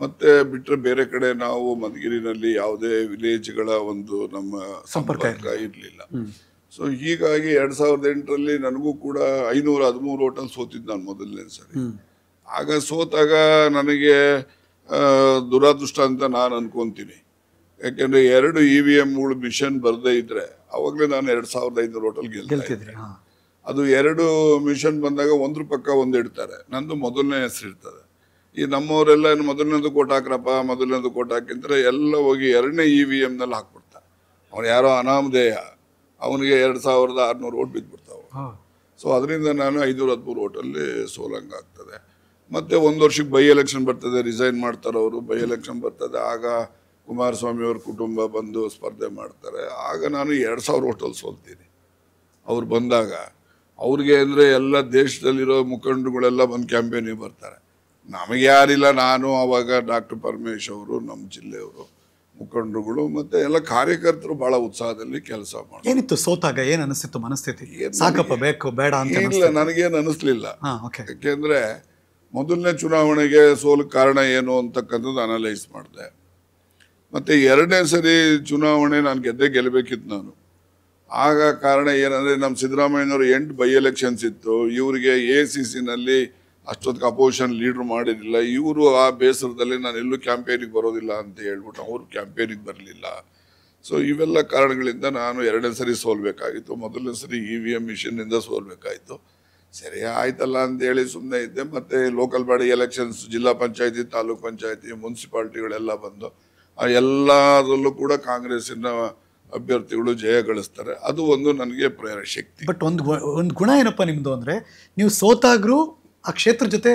ಮತ್ತೆ ಬಿಟ್ಟರೆ ಬೇರೆ ಕಡೆ ನಾವು ಮಧುಗಿರಿನಲ್ಲಿ ಯಾವುದೇ ವಿಲೇಜ್ಗಳ ಒಂದು ನಮ್ಮ ಸಂಪರ್ಕ ಇರಲಿಲ್ಲ. ಸೊ ಹೀಗಾಗಿ 2008ರಲ್ಲಿ ನನಗೂ ಕೂಡ 513 ಹೋಟೆಲ್ ಸೋತಿದ್ದು ನಾನು ಮೊದಲನೇ ಸರಿ. ಆಗ ಸೋತಾಗ ನನಗೆ ದುರಾದೃಷ್ಟ ಅಂತ ನಾನು ಅನ್ಕೊಂತೀನಿ. ಯಾಕೆಂದ್ರೆ 2 EVMಗಳು ಮಿಷನ್ ಬರದೇ ಇದ್ರೆ ಅವಾಗಲೇ ನಾನು 2500 ಹೋಟೆಲ್ ಗೆಲ್ತಿದ್ದೆ. ಅದು 2 ಮಿಷನ್ ಬಂದಾಗ ಒಂದ್ರ ಪಕ್ಕ ಒಂದು ಇಡ್ತಾರೆ, ನಂದು ಮೊದಲನೇ ಹೆಸರು ಇರ್ತದೆ. ಈ ನಮ್ಮವರೆಲ್ಲ ಮೊದಲನೇದು ಕೋಟ್ ಹಾಕ್ರಪ್ಪ, ಮೊದಲನೇದು ಕೋಟ್ ಹಾಕಿದ್ರೆ ಎಲ್ಲ ಹೋಗಿ 2ನೇ EVMನಲ್ಲಿ ಹಾಕ್ಬಿಡ್ತಾರೆ. ಅವ್ನು ಯಾರೋ ಅನಾಮಧೇಯ, ಅವನಿಗೆ 2600 ಓಟ್ ಬಿದ್ದುಬಿಡ್ತಾವೆ. ಸೊ ಅದರಿಂದ ನಾನು 513 ಓಟಲ್ಲಿ ಸೋಲಂಗಾಗ್ತದೆ. ಮತ್ತೆ 1 ವರ್ಷಕ್ಕೆ ಬೈ ಎಲೆಕ್ಷನ್ ಬರ್ತದೆ, ರಿಸೈನ್ ಮಾಡ್ತಾರೆ ಅವರು, ಬೈ ಎಲೆಕ್ಷನ್ ಬರ್ತದೆ. ಆಗ ಕುಮಾರಸ್ವಾಮಿ ಅವ್ರ ಕುಟುಂಬ ಬಂದು ಸ್ಪರ್ಧೆ ಮಾಡ್ತಾರೆ. ಆಗ ನಾನು 2000 ಓಟಲ್ಲಿ ಸೋಲ್ತೀನಿ. ಅವ್ರು ಬಂದಾಗ ಅವ್ರಿಗೆ ಅಂದರೆ ಎಲ್ಲ ದೇಶದಲ್ಲಿರೋ ಮುಖಂಡರುಗಳೆಲ್ಲ ಬಂದು ಕ್ಯಾಂಪೇನಿಗೆ ಬರ್ತಾರೆ. ನಮಗೆ ಯಾರಿಲ್ಲ. ನಾನು ಅವಾಗ ಡಾಕ್ಟರ್ ಪರಮೇಶ್ ಅವರು, ನಮ್ಮ ಜಿಲ್ಲೆಯವರು, ಮುಖಂಡರುಗಳು ಮತ್ತೆ ಎಲ್ಲ ಕಾರ್ಯಕರ್ತರು ಬಹಳ ಉತ್ಸಾಹದಲ್ಲಿ ಕೆಲಸ ಮಾಡಿ. ಏನಿತ್ತು ಸೋತಾಗ ಏನು ಅನಿಸ್ತಿತ್ತು ಮನಸ್ಥಿತಿ? ಸಾಕಪ್ಪ ಬೇಕು ಬೇಡ ಅಂತ? ಇಲ್ಲ, ನನಗೇನು ಅನಿಸ್ಲಿಲ್ಲ. ಯಾಕೆಂದ್ರೆ ಮೊದಲನೇ ಚುನಾವಣೆಗೆ ಸೋಲು ಕಾರಣ ಏನು ಅಂತಕ್ಕಂಥದ್ದು ಅನಲೈಸ್ ಮಾಡಿದೆ. ಮತ್ತೆ 2ನೇ ಸರಿ ಚುನಾವಣೆ ನಾನು ಗೆಲ್ಲಬೇಕಿತ್ತು ನಾನು. ಆಗ ಕಾರಣ ಏನಂದ್ರೆ ನಮ್ಮ ಸಿದ್ದರಾಮಯ್ಯನವರು 8 ಬೈ ಎಲೆಕ್ಷನ್ಸ್ ಇತ್ತು. ಇವರಿಗೆ ACCನಲ್ಲಿ ಅಷ್ಟೊತ್ತಿಗೆ ಅಪೋಸಿಷನ್ ಲೀಡರ್ ಮಾಡಿರಲಿಲ್ಲ. ಇವರು ಆ ಬೇಸರದಲ್ಲಿ ನಾನು ಎಲ್ಲೂ ಕ್ಯಾಂಪೇನಿಗೆ ಬರೋದಿಲ್ಲ ಅಂತ ಹೇಳ್ಬಿಟ್ಟು ಅವರು ಕ್ಯಾಂಪೇನಿಗೆ ಬರಲಿಲ್ಲ. ಸೊ ಇವೆಲ್ಲ ಕಾರಣಗಳಿಂದ ನಾನು 2ನೇ ಸರಿ ಸೋಲ್ಬೇಕಾಗಿತ್ತು. ಮೊದಲನೇ ಸರಿ EVM ಮಿಷನ್ನಿಂದ ಸೋಲ್ಬೇಕಾಯಿತು. ಸರಿ ಆಯ್ತಲ್ಲ ಅಂತೇಳಿ ಸುಮ್ಮನೆ ಇದ್ದೆ. ಮತ್ತೆ ಲೋಕಲ್ ಬಾಡಿ ಎಲೆಕ್ಷನ್ಸ್, ಜಿಲ್ಲಾ ಪಂಚಾಯತಿ, ತಾಲೂಕ್ ಪಂಚಾಯತಿ, ಮುನ್ಸಿಪಾಲ್ಟಿಗಳೆಲ್ಲ ಬಂದು ಆ ಎಲ್ಲದರಲ್ಲೂ ಕೂಡ ಕಾಂಗ್ರೆಸ್ಸಿನ ಅಭ್ಯರ್ಥಿಗಳು ಜಯ ಗಳಿಸ್ತಾರೆ. ಅದು ಒಂದು ನನಗೆ ಪ್ರೇರಣೆ ಶಕ್ತಿ. ಬಟ್ ಒಂದು ಗುಣ ಏನಪ್ಪ ನಿಮ್ಮದು ಅಂದರೆ, ನೀವು ಸೋತಾಗ್ರೂ ಆ ಕ್ಷೇತ್ರ ಜೊತೆ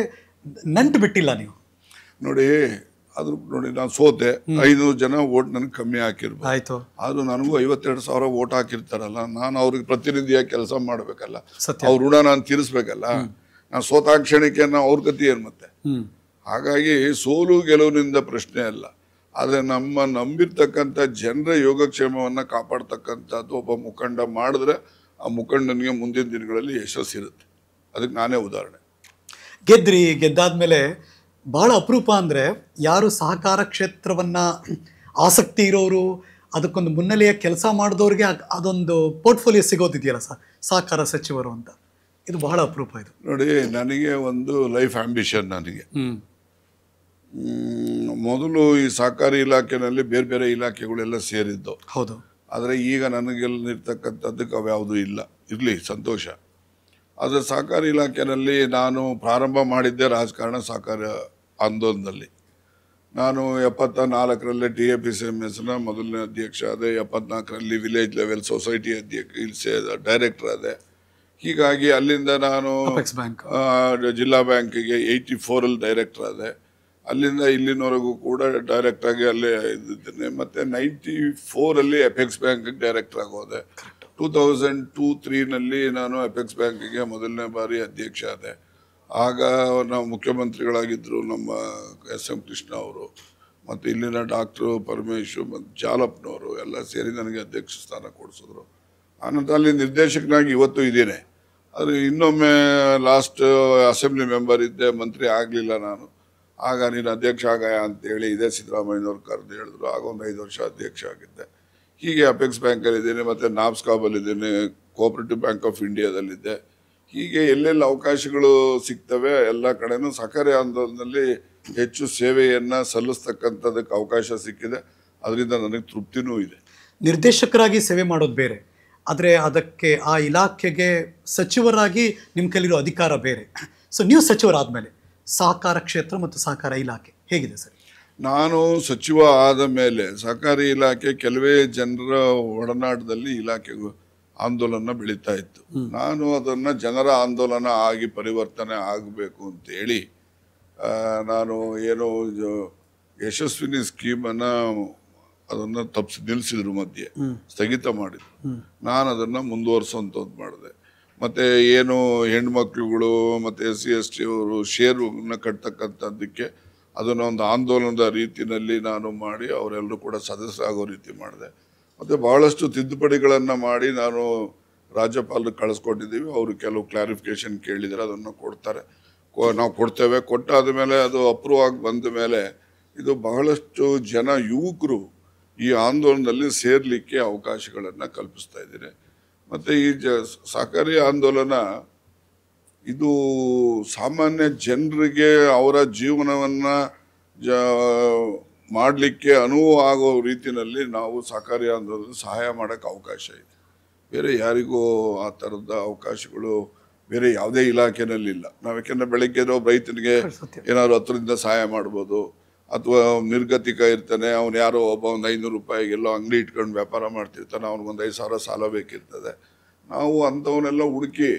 ನಂಟು ಬಿಟ್ಟಿಲ್ಲ ನೀವು. ನೋಡಿ ನಾನು ಸೋತೆ, 500 ಜನ ಓಟ್ ನನಗೆ ಕಮ್ಮಿ ಹಾಕಿರ್ಬೋದು. ಆಯ್ತು, ಆದ್ರೂ ನನಗೂ 52,000 ಓಟ್ ಹಾಕಿರ್ತಾರಲ್ಲ, ನಾನು ಅವ್ರಿಗೆ ಪ್ರತಿನಿಧಿಯಾಗಿ ಕೆಲಸ ಮಾಡ್ಬೇಕಲ್ಲ, ಅವ್ರ ಋಣ ನಾನು ತೀರಿಸ್ಬೇಕಲ್ಲ. ನಾನು ಸೋತಾಕ್ಷಣಕ್ಕೆ ಅವ್ರ ಗತಿ ಏನು ಮತ್ತೆ? ಹಾಗಾಗಿ ಸೋಲು ಗೆಲುವಿನಿಂದ ಪ್ರಶ್ನೆ ಅಲ್ಲ, ಆದರೆ ನಮ್ಮ ನಂಬಿರ್ತಕ್ಕಂಥ ಜನರ ಯೋಗಕ್ಷೇಮವನ್ನ ಕಾಪಾಡ್ತಕ್ಕಂಥದ್ದು ಒಬ್ಬ ಮುಖಂಡ ಮಾಡಿದ್ರೆ ಆ ಮುಖಂಡನಿಗೆ ಮುಂದಿನ ದಿನಗಳಲ್ಲಿ ಯಶಸ್ಸಿರುತ್ತೆ. ಅದಕ್ಕೆ ನಾನೇ ಉದಾಹರಣೆ. ಗೆದ್ದಾದ್ಮೇಲೆ ಬಹಳ ಅಪರೂಪ ಅಂದರೆ ಯಾರು ಸಹಕಾರ ಕ್ಷೇತ್ರವನ್ನು ಆಸಕ್ತಿ ಇರೋರು, ಅದಕ್ಕೊಂದು ಮುನ್ನೆಲೆಯ ಕೆಲಸ ಮಾಡಿದವ್ರಿಗೆ ಅದೊಂದು ಪೋರ್ಟ್ಫೋಲಿಯೋ ಸಿಗೋದಿದೆಯಲ್ಲ ಸಹಕಾರ ಸಚಿವರು ಅಂತ, ಇದು ಬಹಳ ಅಪರೂಪ. ಇದು ನೋಡಿ, ನನಗೆ ಒಂದು ಲೈಫ್ ಆಂಬಿಷನ್. ನನಗೆ ಮೊದಲು ಈ ಸಹಕಾರಿ ಇಲಾಖೆನಲ್ಲಿ ಬೇರೆ ಬೇರೆ ಇಲಾಖೆಗಳೆಲ್ಲ ಸೇರಿದ್ದು. ಹೌದು. ಆದರೆ ಈಗ ನನಗೆಲ್ಲಿರ್ತಕ್ಕಂಥದ್ದಕ್ಕೆ ಅವ್ಯಾವುದೂ ಇಲ್ಲ. ಇರಲಿ, ಸಂತೋಷ. ಆದರೆ ಸಹಕಾರಿ ಇಲಾಖೆಯಲ್ಲಿ ನಾನು ಪ್ರಾರಂಭ ಮಾಡಿದ್ದೆ ರಾಜಕಾರಣ ಸಹಕಾರ ಆಂದೋಲನದಲ್ಲಿ. ನಾನು 74ರಲ್ಲಿ TAPCMSನ ಮೊದಲನೇ ಅಧ್ಯಕ್ಷ ಆದೆ. 74ರಲ್ಲಿ ವಿಲೇಜ್ ಲೆವೆಲ್ ಸೊಸೈಟಿ ಡೈರೆಕ್ಟರ್ ಆದೆ. ಹೀಗಾಗಿ ಅಲ್ಲಿಂದ ನಾನು ಜಿಲ್ಲಾ ಬ್ಯಾಂಕಿಗೆ 84ರಲ್ಲಿ ಡೈರೆಕ್ಟರ್ ಆದೆ. ಅಲ್ಲಿಂದ ಇಲ್ಲಿನವರೆಗೂ ಕೂಡ ಡೈರೆಕ್ಟ್ ಆಗಿ ಅಲ್ಲೇ ಇದ್ದಿದ್ದೇನೆ. ಮತ್ತೆ 94ರಲ್ಲಿ ಅಪೆಕ್ಸ್ ಬ್ಯಾಂಕ್ಗೆ ಡೈರೆಕ್ಟರ್ ಆಗೋದೆ. 2002-03ನಲ್ಲಿ ನಾನು ಅಪೆಕ್ಸ್ ಬ್ಯಾಂಕಿಗೆ ಮೊದಲನೇ ಬಾರಿ ಅಧ್ಯಕ್ಷ ಆದೆ. ಆಗ ನಾವು ಮುಖ್ಯಮಂತ್ರಿಗಳಾಗಿದ್ದರು ನಮ್ಮ ಎಸ್.ಎಂ. ಕೃಷ್ಣ ಅವರು, ಮತ್ತು ಇಲ್ಲಿನ ಡಾಕ್ಟ್ರು ಪರಮೇಶು ಮತ್ತು ಜಾಲಪ್ಪನವರು ಎಲ್ಲ ಸೇರಿ ನನಗೆ ಅಧ್ಯಕ್ಷ ಸ್ಥಾನ ಕೊಡಿಸಿದ್ರು. ಆನಂತರ ಅಲ್ಲಿ ನಿರ್ದೇಶಕನಾಗಿ ಇವತ್ತು ಇದ್ದೇನೆ. ಆದರೆ ಇನ್ನೊಮ್ಮೆ ಲಾಸ್ಟ್ ಅಸೆಂಬ್ಲಿ ಮೆಂಬರ್ ಇದ್ದೆ, ಮಂತ್ರಿ ಆಗಲಿಲ್ಲ ನಾನು. ಆಗ ನೀನು ಅಧ್ಯಕ್ಷ ಆಗಯ ಅಂತೇಳಿ ಇದೇ ಸಿದ್ದರಾಮಯ್ಯನವ್ರು ಕರೆದು ಹೇಳಿದ್ರು. ಆಗ ಒಂದು 5 ವರ್ಷ ಅಧ್ಯಕ್ಷ ಆಗಿದ್ದೆ. ಹೀಗೆ ಅಪೆಕ್ಸ್ ಬ್ಯಾಂಕಲ್ಲಿದ್ದೇನೆ, ಮತ್ತು ನಾಬ್ಸ್ಕಾಬಲ್ಲಿದ್ದೇನೆ, ಕೋಆಪರೇಟಿವ್ ಬ್ಯಾಂಕ್ ಆಫ್ ಇಂಡಿಯಾದಲ್ಲಿದ್ದೆ. ಹೀಗೆ ಎಲ್ಲೆಲ್ಲಿ ಅವಕಾಶಗಳು ಸಿಗ್ತವೆ ಎಲ್ಲ ಕಡೆನೂ ಸಹಕಾರಿ ಆಂದೋಲನದಲ್ಲಿ ಹೆಚ್ಚು ಸೇವೆಯನ್ನು ಸಲ್ಲಿಸ್ತಕ್ಕಂಥದಕ್ಕೆ ಅವಕಾಶ ಸಿಕ್ಕಿದೆ. ಅದರಿಂದ ನನಗೆ ತೃಪ್ತಿನೂ ಇದೆ. ನಿರ್ದೇಶಕರಾಗಿ ಸೇವೆ ಮಾಡೋದು ಬೇರೆ, ಆದರೆ ಅದಕ್ಕೆ ಆ ಇಲಾಖೆಗೆ ಸಚಿವರಾಗಿ ನಿಮ್ಮ ಕೈಲಿರೋ ಅಧಿಕಾರ ಬೇರೆ. ಸೊ ನೀವು ಸಚಿವರಾದಮೇಲೆ ಸಹಕಾರ ಕ್ಷೇತ್ರ ಮತ್ತು ಸಹಕಾರ ಇಲಾಖೆ ಹೇಗಿದೆ ಸರ್? ನಾನು ಸಚಿವ ಆದ ಮೇಲೆ ಸಹಕಾರಿ ಇಲಾಖೆ ಕೆಲವೇ ಜನರ ಒಡನಾಟದಲ್ಲಿ ಇಲಾಖೆಗೂ ಆಂದೋಲನ ಬೆಳೀತಾ ಇತ್ತು. ನಾನು ಅದನ್ನು ಜನರ ಆಂದೋಲನ ಆಗಿ ಪರಿವರ್ತನೆ ಆಗಬೇಕು ಅಂತೇಳಿ ನಾನು ಏನೋ ಯಶಸ್ವಿನಿ ಸ್ಕೀಮನ್ನು ಅದನ್ನು ನಿಲ್ಲಿಸಿದ್ರು, ಮಧ್ಯೆ ಸ್ಥಗಿತ ಮಾಡಿದ್ರು. ನಾನು ಅದನ್ನು ಮುಂದುವರಿಸುವಂಥದ್ದು ಮಾಡಿದೆ. ಮತ್ತು ಏನು ಹೆಣ್ಮಕ್ಳುಗಳು ಮತ್ತು SC/ST ಅವರು ಷೇರನ್ನ ಕಟ್ತಕ್ಕಂಥದ್ದಕ್ಕೆ ಅದನ್ನು ಒಂದು ಆಂದೋಲನದ ರೀತಿಯಲ್ಲಿ ನಾನು ಮಾಡಿ ಅವರೆಲ್ಲರೂ ಕೂಡ ಸದಸ್ಯರಾಗೋ ರೀತಿ ಮಾಡಿದೆ. ಮತ್ತು ಭಾಳಷ್ಟು ತಿದ್ದುಪಡಿಗಳನ್ನು ಮಾಡಿ ನಾನು ರಾಜ್ಯಪಾಲರಿಗೆ ಕಳಿಸ್ಕೊಟ್ಟಿದ್ದೀವಿ. ಅವರು ಕೆಲವು ಕ್ಲಾರಿಫಿಕೇಷನ್ ಕೇಳಿದರೆ ಅದನ್ನು ಕೊಡ್ತಾರೆ, ನಾವು ಕೊಡ್ತೇವೆ. ಕೊಟ್ಟಾದ ಮೇಲೆ ಅದು ಅಪ್ರೂವ್ ಆಗಿ ಬಂದ ಮೇಲೆ ಇದು ಬಹಳಷ್ಟು ಜನ ಯುವಕರು ಈ ಆಂದೋಲನದಲ್ಲಿ ಸೇರಲಿಕ್ಕೆ ಅವಕಾಶಗಳನ್ನು ಕಲ್ಪಿಸ್ತಾ ಇದ್ದೀನಿ. ಮತ್ತು ಈ ಸಹಕಾರಿ ಆಂದೋಲನ ಇದು ಸಾಮಾನ್ಯ ಜನರಿಗೆ ಅವರ ಜೀವನವನ್ನು ಮಾಡಲಿಕ್ಕೆ ಅನುವು ಆಗೋ ರೀತಿಯಲ್ಲಿ ನಾವು ಸಹಕಾರಿ ಆಂದೋಲನ ಸಹಾಯ ಮಾಡೋಕ್ಕೆ ಅವಕಾಶ ಇದೆ. ಬೇರೆ ಯಾರಿಗೂ ಆ ಥರದ ಅವಕಾಶಗಳು ಬೇರೆ ಯಾವುದೇ ಇಲಾಖೆನಲ್ಲಿಲ್ಲ. ನಾವು ಯಾಕೆಂದರೆ ಬೆಳಗ್ಗೆ ರೈತನಿಗೆ ಏನಾದ್ರು 10ರಿಂದ ಸಹಾಯ ಮಾಡ್ಬೋದು, ಅಥವಾ ನಿರ್ಗತಿಕ ಇರ್ತಾನೆ, ಅವನು ಯಾರೋ ಒಬ್ಬ ಒಂದು 500 ರೂಪಾಯಿಗೆಲ್ಲೋ ಅಂಗಡಿ ಇಟ್ಕೊಂಡು ವ್ಯಾಪಾರ ಮಾಡ್ತಿರ್ತಾನೆ, ಅವ್ನಿಗೊಂದು 5,000 ಸಾಲ ಬೇಕಿರ್ತದೆ. ನಾವು ಅಂಥವನ್ನೆಲ್ಲ ಹುಡುಕಿ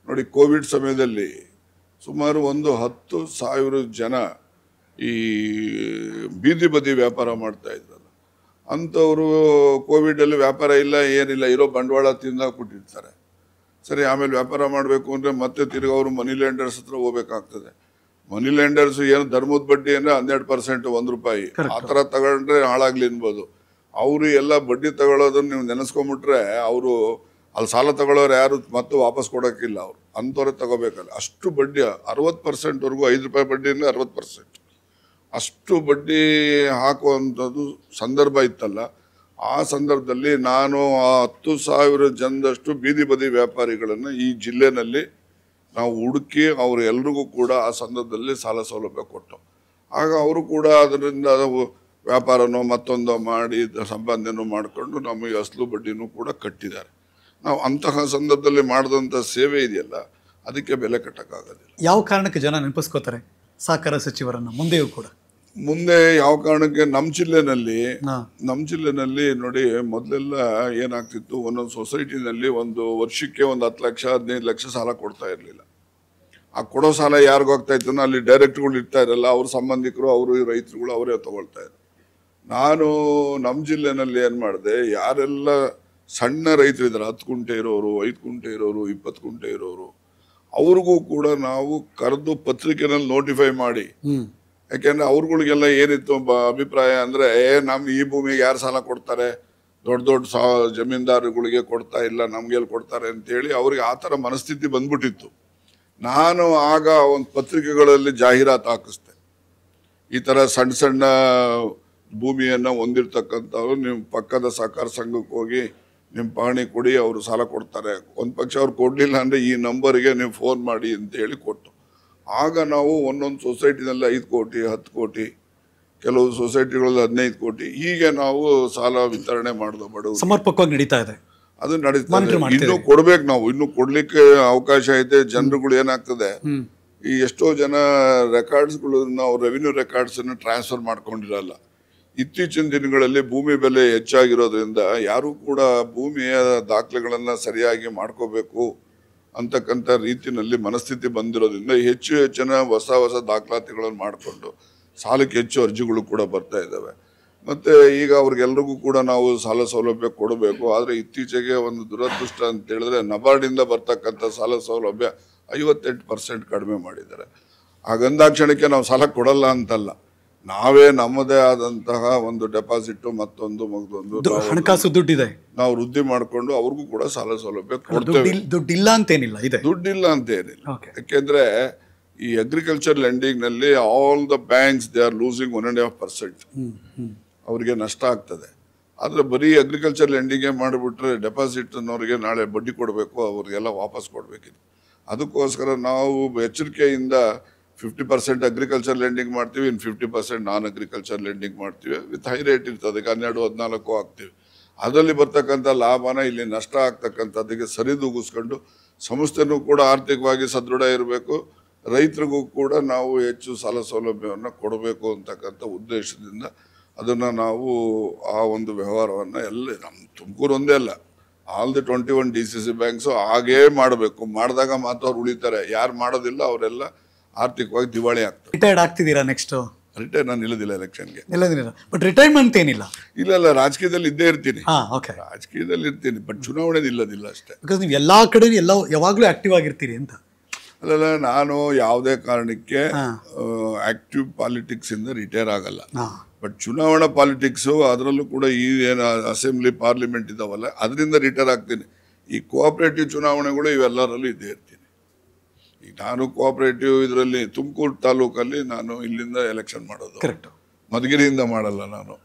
ನೋಡಿ, ಕೋವಿಡ್ ಸಮಯದಲ್ಲಿ ಸುಮಾರು ಒಂದು 10,000 ಜನ ಈ ಬೀದಿ ಬದಿ ವ್ಯಾಪಾರ ಮಾಡ್ತಾ ಇದ್ರಲ್ಲ, ಅಂಥವರು ಕೋವಿಡಲ್ಲಿ ವ್ಯಾಪಾರ ಇಲ್ಲ, ಏನಿಲ್ಲ, ಇರೋ ಬಂಡವಾಳ ತಿಂದಾಕ್ಬಿಟ್ಟಿರ್ತಾರೆ. ಸರಿ, ಆಮೇಲೆ ವ್ಯಾಪಾರ ಮಾಡಬೇಕು ಅಂದರೆ ಮತ್ತೆ ತಿರ್ಗಿ ಅವರು ಮನಿ ಲ್ಯಾಂಡರ್ಸ್ ಹತ್ರ ಹೋಗ್ಬೇಕಾಗ್ತದೆ. ಮನಿ ಲ್ಯಾಂಡರ್ಸ್ ಏನು ಧರ್ಮದ ಬಡ್ಡಿ ಅಂದರೆ 12% ₹1 ಆ ಥರ ತಗೊಂಡ್ರೆ ಹಾಳಾಗ್ಲಿ ಅನ್ಬೋದು. ಅವರು ಎಲ್ಲ ಬಡ್ಡಿ ತಗೊಳ್ಳೋದನ್ನು ನೀವು ನೆನೆಸ್ಕೊಂಬಿಟ್ರೆ ಅವರು ಅಲ್ಲಿ ಸಾಲ ತಗೊಳ್ಳೋರು ಯಾರು ಮತ್ತೆ ವಾಪಸ್ ಕೊಡೋಕ್ಕಿಲ್ಲ. ಅವರು ಅಂಥವ್ರೆ ತಗೋಬೇಕಲ್ಲ. ಅಷ್ಟು ಬಡ್ಡಿ 60%ವರೆಗೂ, ₹5 ಬಡ್ಡಿಯಿಂದ 60%, ಅಷ್ಟು ಬಡ್ಡಿ ಹಾಕುವಂಥದ್ದು ಸಂದರ್ಭ ಇತ್ತಲ್ಲ. ಆ ಸಂದರ್ಭದಲ್ಲಿ ನಾನು ಆ 10,000 ಜನದಷ್ಟು ಬೀದಿ ಬದಿ ವ್ಯಾಪಾರಿಗಳನ್ನು ಈ ಜಿಲ್ಲೆನಲ್ಲಿ ನಾವು ಹುಡುಕಿ ಅವರು ಎಲ್ರಿಗೂ ಕೂಡ ಆ ಸಂದರ್ಭದಲ್ಲಿ ಸಾಲ ಸೌಲಭ್ಯ ಕೊಟ್ಟು, ಆಗ ಅವರು ಕೂಡ ಅದರಿಂದ ವ್ಯಾಪಾರನೋ ಮತ್ತೊಂದೋ ಮಾಡಿ ಸಂಪಾದನೆನೂ ಮಾಡಿಕೊಂಡು ನಮಗೆ ಅಸಲು ಬಡ್ಡಿನೂ ಕೂಡ ಕಟ್ಟಿದ್ದಾರೆ. ನಾವು ಅಂತಹ ಸಂದರ್ಭದಲ್ಲಿ ಮಾಡಿದಂಥ ಸೇವೆ ಇದೆಯಲ್ಲ, ಅದಕ್ಕೆ ಬೆಲೆ ಕಟ್ಟಕ್ಕಾಗೋದಿಲ್ಲ. ಯಾವ ಕಾರಣಕ್ಕೆ ಜನ ನೆನಪಿಸ್ಕೋತಾರೆ ಸಹಕಾರ ಸಚಿವರನ್ನು ಮುಂದೆಯೂ ಕೂಡ? ಮುಂದೆ ಯಾವ ಕಾರಣಕ್ಕೆ ನಮ್ಮ ಜಿಲ್ಲೆನಲ್ಲಿ ನೋಡಿ, ಮೊದಲೆಲ್ಲ ಏನಾಗ್ತಿತ್ತು, ಒಂದೊಂದು ಸೊಸೈಟಿನಲ್ಲಿ ಒಂದು ವರ್ಷಕ್ಕೆ ಒಂದು 10 ಲಕ್ಷ 15 ಲಕ್ಷ ಸಾಲ ಕೊಡ್ತಾ ಇರಲಿಲ್ಲ. ಆ ಕೊಡೋ ಸಾಲ ಯಾರಿಗೂ ಹೋಗ್ತಾ ಇತ್ತು, ಅಲ್ಲಿ ಡೈರೆಕ್ಟ್ಗಳು ಇರ್ತಾ ಇರಲ್ಲ, ಅವ್ರ ಸಂಬಂಧಿಕರು, ಅವರು ರೈತರುಗಳು ಅವರೇ ತಗೊಳ್ತಾ ಇದ್ರು. ನಾನು ನಮ್ಮ ಜಿಲ್ಲೆನಲ್ಲಿ ಏನು ಮಾಡಿದೆ, ಯಾರೆಲ್ಲ ಸಣ್ಣ ರೈತರು ಇದ್ದಾರೆ, 10 ಗುಂಟೆ ಇರೋರು, 5 ಗುಂಟೆ ಇರೋರು, 20 ಗುಂಟೆ ಇರೋರು, ಅವ್ರಿಗೂ ಕೂಡ ನಾವು ಕರೆದು ಪತ್ರಿಕೆನಲ್ಲಿ ನೋಟಿಫೈ ಮಾಡಿ, ಯಾಕೆಂದ್ರೆ ಅವ್ರಗಳಿಗೆಲ್ಲ ಏನಿತ್ತು ಅಭಿಪ್ರಾಯ ಅಂದರೆ, ನಮ್ಮ ಈ ಭೂಮಿಗೆ ಯಾರು ಸಾಲ ಕೊಡ್ತಾರೆ, ದೊಡ್ಡ ದೊಡ್ಡ ಜಮೀನ್ದಾರುಗಳಿಗೆ ಕೊಡ್ತಾ ಇಲ್ಲ, ನಮ್ಗೆಲ್ಲಿ ಕೊಡ್ತಾರೆ ಅಂತೇಳಿ ಅವ್ರಿಗೆ ಆ ಥರ ಮನಸ್ಥಿತಿ ಬಂದ್ಬಿಟ್ಟಿತ್ತು. ನಾನು ಆಗ ಒಂದು ಪತ್ರಿಕೆಗಳಲ್ಲಿ ಜಾಹೀರಾತು ಹಾಕಿಸ್ದೆ, ಈ ಥರ ಸಣ್ಣ ಸಣ್ಣ ಭೂಮಿಯನ್ನು ಹೊಂದಿರ್ತಕ್ಕಂಥವ್ರು ನಿಮ್ಮ ಪಕ್ಕದ ಸಹಕಾರ ಸಂಘಕ್ಕೆ ಹೋಗಿ ನಿಮ್ಮ ಪಹಣಿ ಕೊಡಿ, ಅವರು ಸಾಲ ಕೊಡ್ತಾರೆ. ಒಂದು ಪಕ್ಷ ಅವ್ರು ಕೊಡಲಿಲ್ಲ ಅಂದರೆ ಈ ನಂಬರಿಗೆ ನೀವು ಫೋನ್ ಮಾಡಿ ಅಂತೇಳಿ ಕೊಟ್ಟು, ಆಗ ನಾವು ಒಂದೊಂದು ಸೊಸೈಟಿನಲ್ಲಿ 5 ಕೋಟಿ 10 ಕೋಟಿ, ಕೆಲವು ಸೊಸೈಟಿಗಳಲ್ಲಿ 15 ಕೋಟಿ, ಹೀಗೆ ನಾವು ಸಾಲ ವಿತರಣೆ ಮಾಡೋದು ಬಡವರು. ಸಮರ್ಪಕವಾಗಿ ನಡೀತಾ ಇದೆ, ಅದು ನಡೀತಾ ಇದೆ. ಇನ್ನೂ ಕೊಡ್ಬೇಕು, ನಾವು ಇನ್ನೂ ಕೊಡ್ಲಿಕ್ಕೆ ಅವಕಾಶ ಐತೆ. ಜನರುಗಳು ಏನಾಗ್ತದೆ, ಈ ಎಷ್ಟೋ ಜನ ರೆಕಾರ್ಡ್ಸ್ಗಳು ನಾವು ರೆವಿನ್ಯೂ ರೆಕಾರ್ಡ್ಸನ್ನು ಟ್ರಾನ್ಸ್ಫರ್ ಮಾಡ್ಕೊಂಡಿರಲ್ಲ. ಇತ್ತೀಚಿನ ದಿನಗಳಲ್ಲಿ ಭೂಮಿ ಬೆಲೆ ಹೆಚ್ಚಾಗಿರೋದ್ರಿಂದ ಯಾರೂ ಕೂಡ ಭೂಮಿಯ ದಾಖಲೆಗಳನ್ನು ಸರಿಯಾಗಿ ಮಾಡ್ಕೋಬೇಕು ಅಂತಕ್ಕಂಥ ರೀತಿಯಲ್ಲಿ ಮನಸ್ಥಿತಿ ಬಂದಿರೋದ್ರಿಂದ ಹೆಚ್ಚಿನ ಹೊಸ ದಾಖಲಾತಿಗಳನ್ನು ಮಾಡಿಕೊಂಡು ಸಾಲಕ್ಕೆ ಹೆಚ್ಚು ಅರ್ಜಿಗಳು ಕೂಡ ಬರ್ತಾ ಇದ್ದಾವೆ. ಮತ್ತು ಈಗ ಅವ್ರಿಗೆಲ್ರಿಗೂ ಕೂಡ ನಾವು ಸಾಲ ಸೌಲಭ್ಯ ಕೊಡಬೇಕು. ಆದರೆ ಇತ್ತೀಚೆಗೆ ಒಂದು ದುರದೃಷ್ಟ ಅಂತ ಹೇಳಿದ್ರೆ, ನಬಾರ್ಡಿಂದ ಬರ್ತಕ್ಕಂಥ ಸಾಲ ಸೌಲಭ್ಯ 58% ಕಡಿಮೆ ಮಾಡಿದ್ದಾರೆ. ಹಾಗಂದಾಕ್ಷಣಕ್ಕೆ ನಾವು ಸಾಲ ಕೊಡಲ್ಲ ಅಂತಲ್ಲ, ನಾವೇ ನಮ್ಮದೇ ಆದಂತಹ ಒಂದು ಡೆಪಾಸಿಟ್ ಮತ್ತೊಂದು ಹಣಕಾಸು ದುಡ್ಡಿದೆ, ನಾವು ವೃದ್ಧಿ ಮಾಡಿಕೊಂಡು ಅವ್ರಿಗೂ ಕೂಡ ಸಾಲ ಸೌಲಭ್ಯ ಕೊಡ್ತೇವೆ. ದುಡ್ಡಿಲ್ಲ ಅಂತೇನಿಲ್ಲ, ಇದೆ, ದುಡ್ಡಿಲ್ಲ ಅಂತ ಏನಿಲ್ಲ. ಯಾಕೆಂದ್ರೆ ಈ ಅಗ್ರಿಕಲ್ಚರ್ ಲೆಂಡಿಂಗ್ ನಲ್ಲಿ all the banks they are losing 1.5%. ಅವರಿಗೆ ನಷ್ಟ ಆಗ್ತದೆ. ಆದ್ರೆ ಬರೀ ಅಗ್ರಿಕಲ್ಚರ್ ಲೆಂಡಿಂಗ್ ಮಾಡಿಬಿಟ್ರೆ ಡೆಪಾಸಿಟ್ ಅನ್ನೋರಿಗೆ ನಾಳೆ ಬಡ್ಡಿ ಕೊಡಬೇಕು, ಅವ್ರಿಗೆಲ್ಲ ವಾಪಸ್ ಕೊಡ್ಬೇಕಿದೆ. ಅದಕ್ಕೋಸ್ಕರ ನಾವು ಎಚ್ಚರಿಕೆಯಿಂದ 50% ಅಗ್ರಿಕಲ್ಚರ್ ಲೆಂಡಿಂಗ್ ಮಾಡ್ತೀವಿ, ಇನ್ನು 50% ನಾನ್ ಅಗ್ರಿಕಲ್ಚರ್ ಲೆಂಡಿಂಗ್ ಮಾಡ್ತೀವಿ. ವಿತ್ ಹೈ ರೇಟ್ ಇರ್ತದೆ, 12-14 ಹಾಕ್ತೀವಿ. ಅದರಲ್ಲಿ ಬರ್ತಕ್ಕಂಥ ಲಾಭನ ಇಲ್ಲಿ ನಷ್ಟ ಆಗ್ತಕ್ಕಂಥದ್ದಕ್ಕೆ ಸರಿದೂಗಿಸ್ಕೊಂಡು ಸಂಸ್ಥೆನೂ ಕೂಡ ಆರ್ಥಿಕವಾಗಿ ಸದೃಢ ಇರಬೇಕು, ರೈತರಿಗೂ ಕೂಡ ನಾವು ಹೆಚ್ಚು ಸಾಲ ಸೌಲಭ್ಯವನ್ನು ಕೊಡಬೇಕು ಅಂತಕ್ಕಂಥ ಉದ್ದೇಶದಿಂದ ಅದನ್ನು ನಾವು ಆ ಒಂದು ವ್ಯವಹಾರವನ್ನು ಎಲ್ಲ ನಮ್ಮ ತುಮಕೂರು ಒಂದೇ ಅಲ್ಲ, ಆಲ್ ದಿ 21 DCC ಬ್ಯಾಂಕ್ಸು ಹಾಗೇ ಮಾಡಬೇಕು. ಮಾಡಿದಾಗ ಮಾತ್ರ ಅವ್ರು ಉಳಿತಾರೆ, ಯಾರು ಮಾಡೋದಿಲ್ಲ ಅವರೆಲ್ಲ ಆರ್ಥಿಕವಾಗಿ ದಿವಾಳಿ ಆಗ್ತಾರೆ. Retired ಆಗ್ತಿದ್ದೀರಾ next? ರಿಟೈರ್ ನಾನು ನಿಲ್ಲದಿಲ್ಲ ಎಲೆಕ್ಷನ್ಗೆ. ಬಟ್ ರಿಟೈರ್ಮೆಂಟ್ ಏನಿಲ್ಲ? ಇಲ್ಲ, ರಾಜಕೀಯದಲ್ಲಿ ಇದ್ದೇ ಇರ್ತೀನಿ. ರಾಜಕೀಯದಲ್ಲಿ ಇರ್ತೀನಿ, ಬಟ್ ಚುನಾವಣೆ ನಿಲ್ಲದಿಲ್ಲ ಅಷ್ಟೇ. ಬಿಕಾಸ್ ನೀವು ಎಲ್ಲಾ ಕಡೆ ಯಾವಾಗಲೂ ಆಕ್ಟಿವ್ ಆಗಿರ್ತೀರಿ ಅಂತ. ಅಲ್ಲ, ನಾನು ಯಾವುದೇ ಕಾರಣಕ್ಕೆ ಆಕ್ಟಿವ್ ಪಾಲಿಟಿಕ್ಸ್ ಇಂದ ರಿಟೈರ್ ಆಗಲ್ಲ. ಬಟ್ ಚುನಾವಣಾ ಪಾಲಿಟಿಕ್ಸು ಅದರಲ್ಲೂ ಕೂಡ ಈ ಏನು ಅಸೆಂಬ್ಲಿ ಪಾರ್ಲಿಮೆಂಟ್ ಇದಾವಲ್ಲ ಅದರಿಂದ ರಿಟೈರ್ ಆಗ್ತೀನಿ. ಈ ಕೋಆಪರೇಟಿವ್ ಚುನಾವಣೆಗಳು ಇವೆಲ್ಲರಲ್ಲೂ ಇದ್ದೇ ಇರ್ತೀನಿ. ಈಗ ನಾನು ಕೋಆಪರೇಟಿವ್ ಇದರಲ್ಲಿ ತುಮಕೂರು ತಾಲೂಕಲ್ಲಿ ನಾನು ಇಲ್ಲಿಂದ ಎಲೆಕ್ಷನ್ ಮಾಡೋದು, ಮಧುಗಿರಿಯಿಂದ ಮಾಡಲ್ಲ ನಾನು.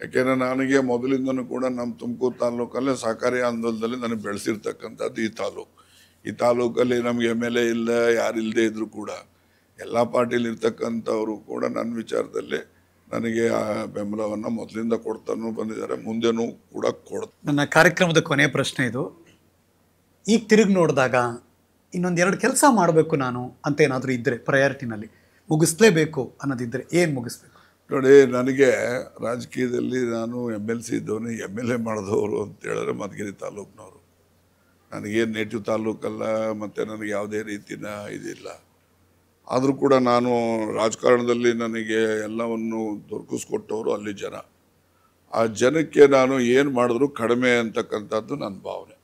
ಯಾಕೆಂದರೆ ನನಗೆ ಮೊದಲಿಂದನೂ ಕೂಡ ನಮ್ಮ ತುಮಕೂರು ತಾಲೂಕಲ್ಲೇ ಸಹಕಾರಿ ಆಂದೋಲನದಲ್ಲಿ ನನಗೆ ಬೆಳೆಸಿರ್ತಕ್ಕಂಥದ್ದು ಈ ತಾಲೂಕಲ್ಲಿ ನಮಗೆ MLA ಇಲ್ಲ, ಯಾರಿಲ್ಲದೆ ಇದ್ರೂ ಕೂಡ ಎಲ್ಲ ಪಾರ್ಟಿಲಿ ಇರ್ತಕ್ಕಂಥವರು ಕೂಡ ನನ್ನ ವಿಚಾರದಲ್ಲಿ ನನಗೆ ಆ ಬೆಂಬಲವನ್ನು ಮೊದಲಿಂದ ಕೊಡ್ತಾನೂ ಬಂದಿದ್ದಾರೆ, ಮುಂದೆನೂ ಕೂಡ ಕೊಡ್ತಾರೆ. ನನ್ನ ಕಾರ್ಯಕ್ರಮದ ಕೊನೆಯ ಪ್ರಶ್ನೆ ಇದು. ಈಗ ತಿರುಗಿ ನೋಡಿದಾಗ ಇನ್ನೊಂದೆರಡು ಕೆಲಸ ಮಾಡಬೇಕು ನಾನು ಅಂತ ಏನಾದರೂ ಇದ್ದರೆ, ಪ್ರಯಾರಿಟಿನಲ್ಲಿ ಮುಗಿಸ್ಲೇಬೇಕು ಅನ್ನೋದಿದ್ದರೆ ಏನು ಮುಗಿಸ್ಬೇಕು? ನೋಡಿ, ನನಗೆ ರಾಜಕೀಯದಲ್ಲಿ ನಾನು MLC ಇದ್ದವನು, MLA ಮಾಡಿದವರು ಅಂತ ಹೇಳಿದ್ರೆ ಮಧುಗಿರಿ ತಾಲೂಕಿನವರು. ನನಗೇನು ನೇಟಿವ್ ತಾಲೂಕಲ್ಲ, ಮತ್ತು ನನಗೆ ಯಾವುದೇ ರೀತಿಯ ಇದಿಲ್ಲ. ಆದರೂ ಕೂಡ ನಾನು ರಾಜಕಾರಣದಲ್ಲಿ ನನಗೆ ಎಲ್ಲವನ್ನು ದೊರಕಿಸ್ಕೊಟ್ಟವರು ಅಲ್ಲಿ ಜನ. ಆ ಜನಕ್ಕೆ ನಾನು ಏನು ಮಾಡಿದ್ರು ಕಡಿಮೆ ಅಂತಕ್ಕಂಥದ್ದು ನನ್ನ ಭಾವನೆ.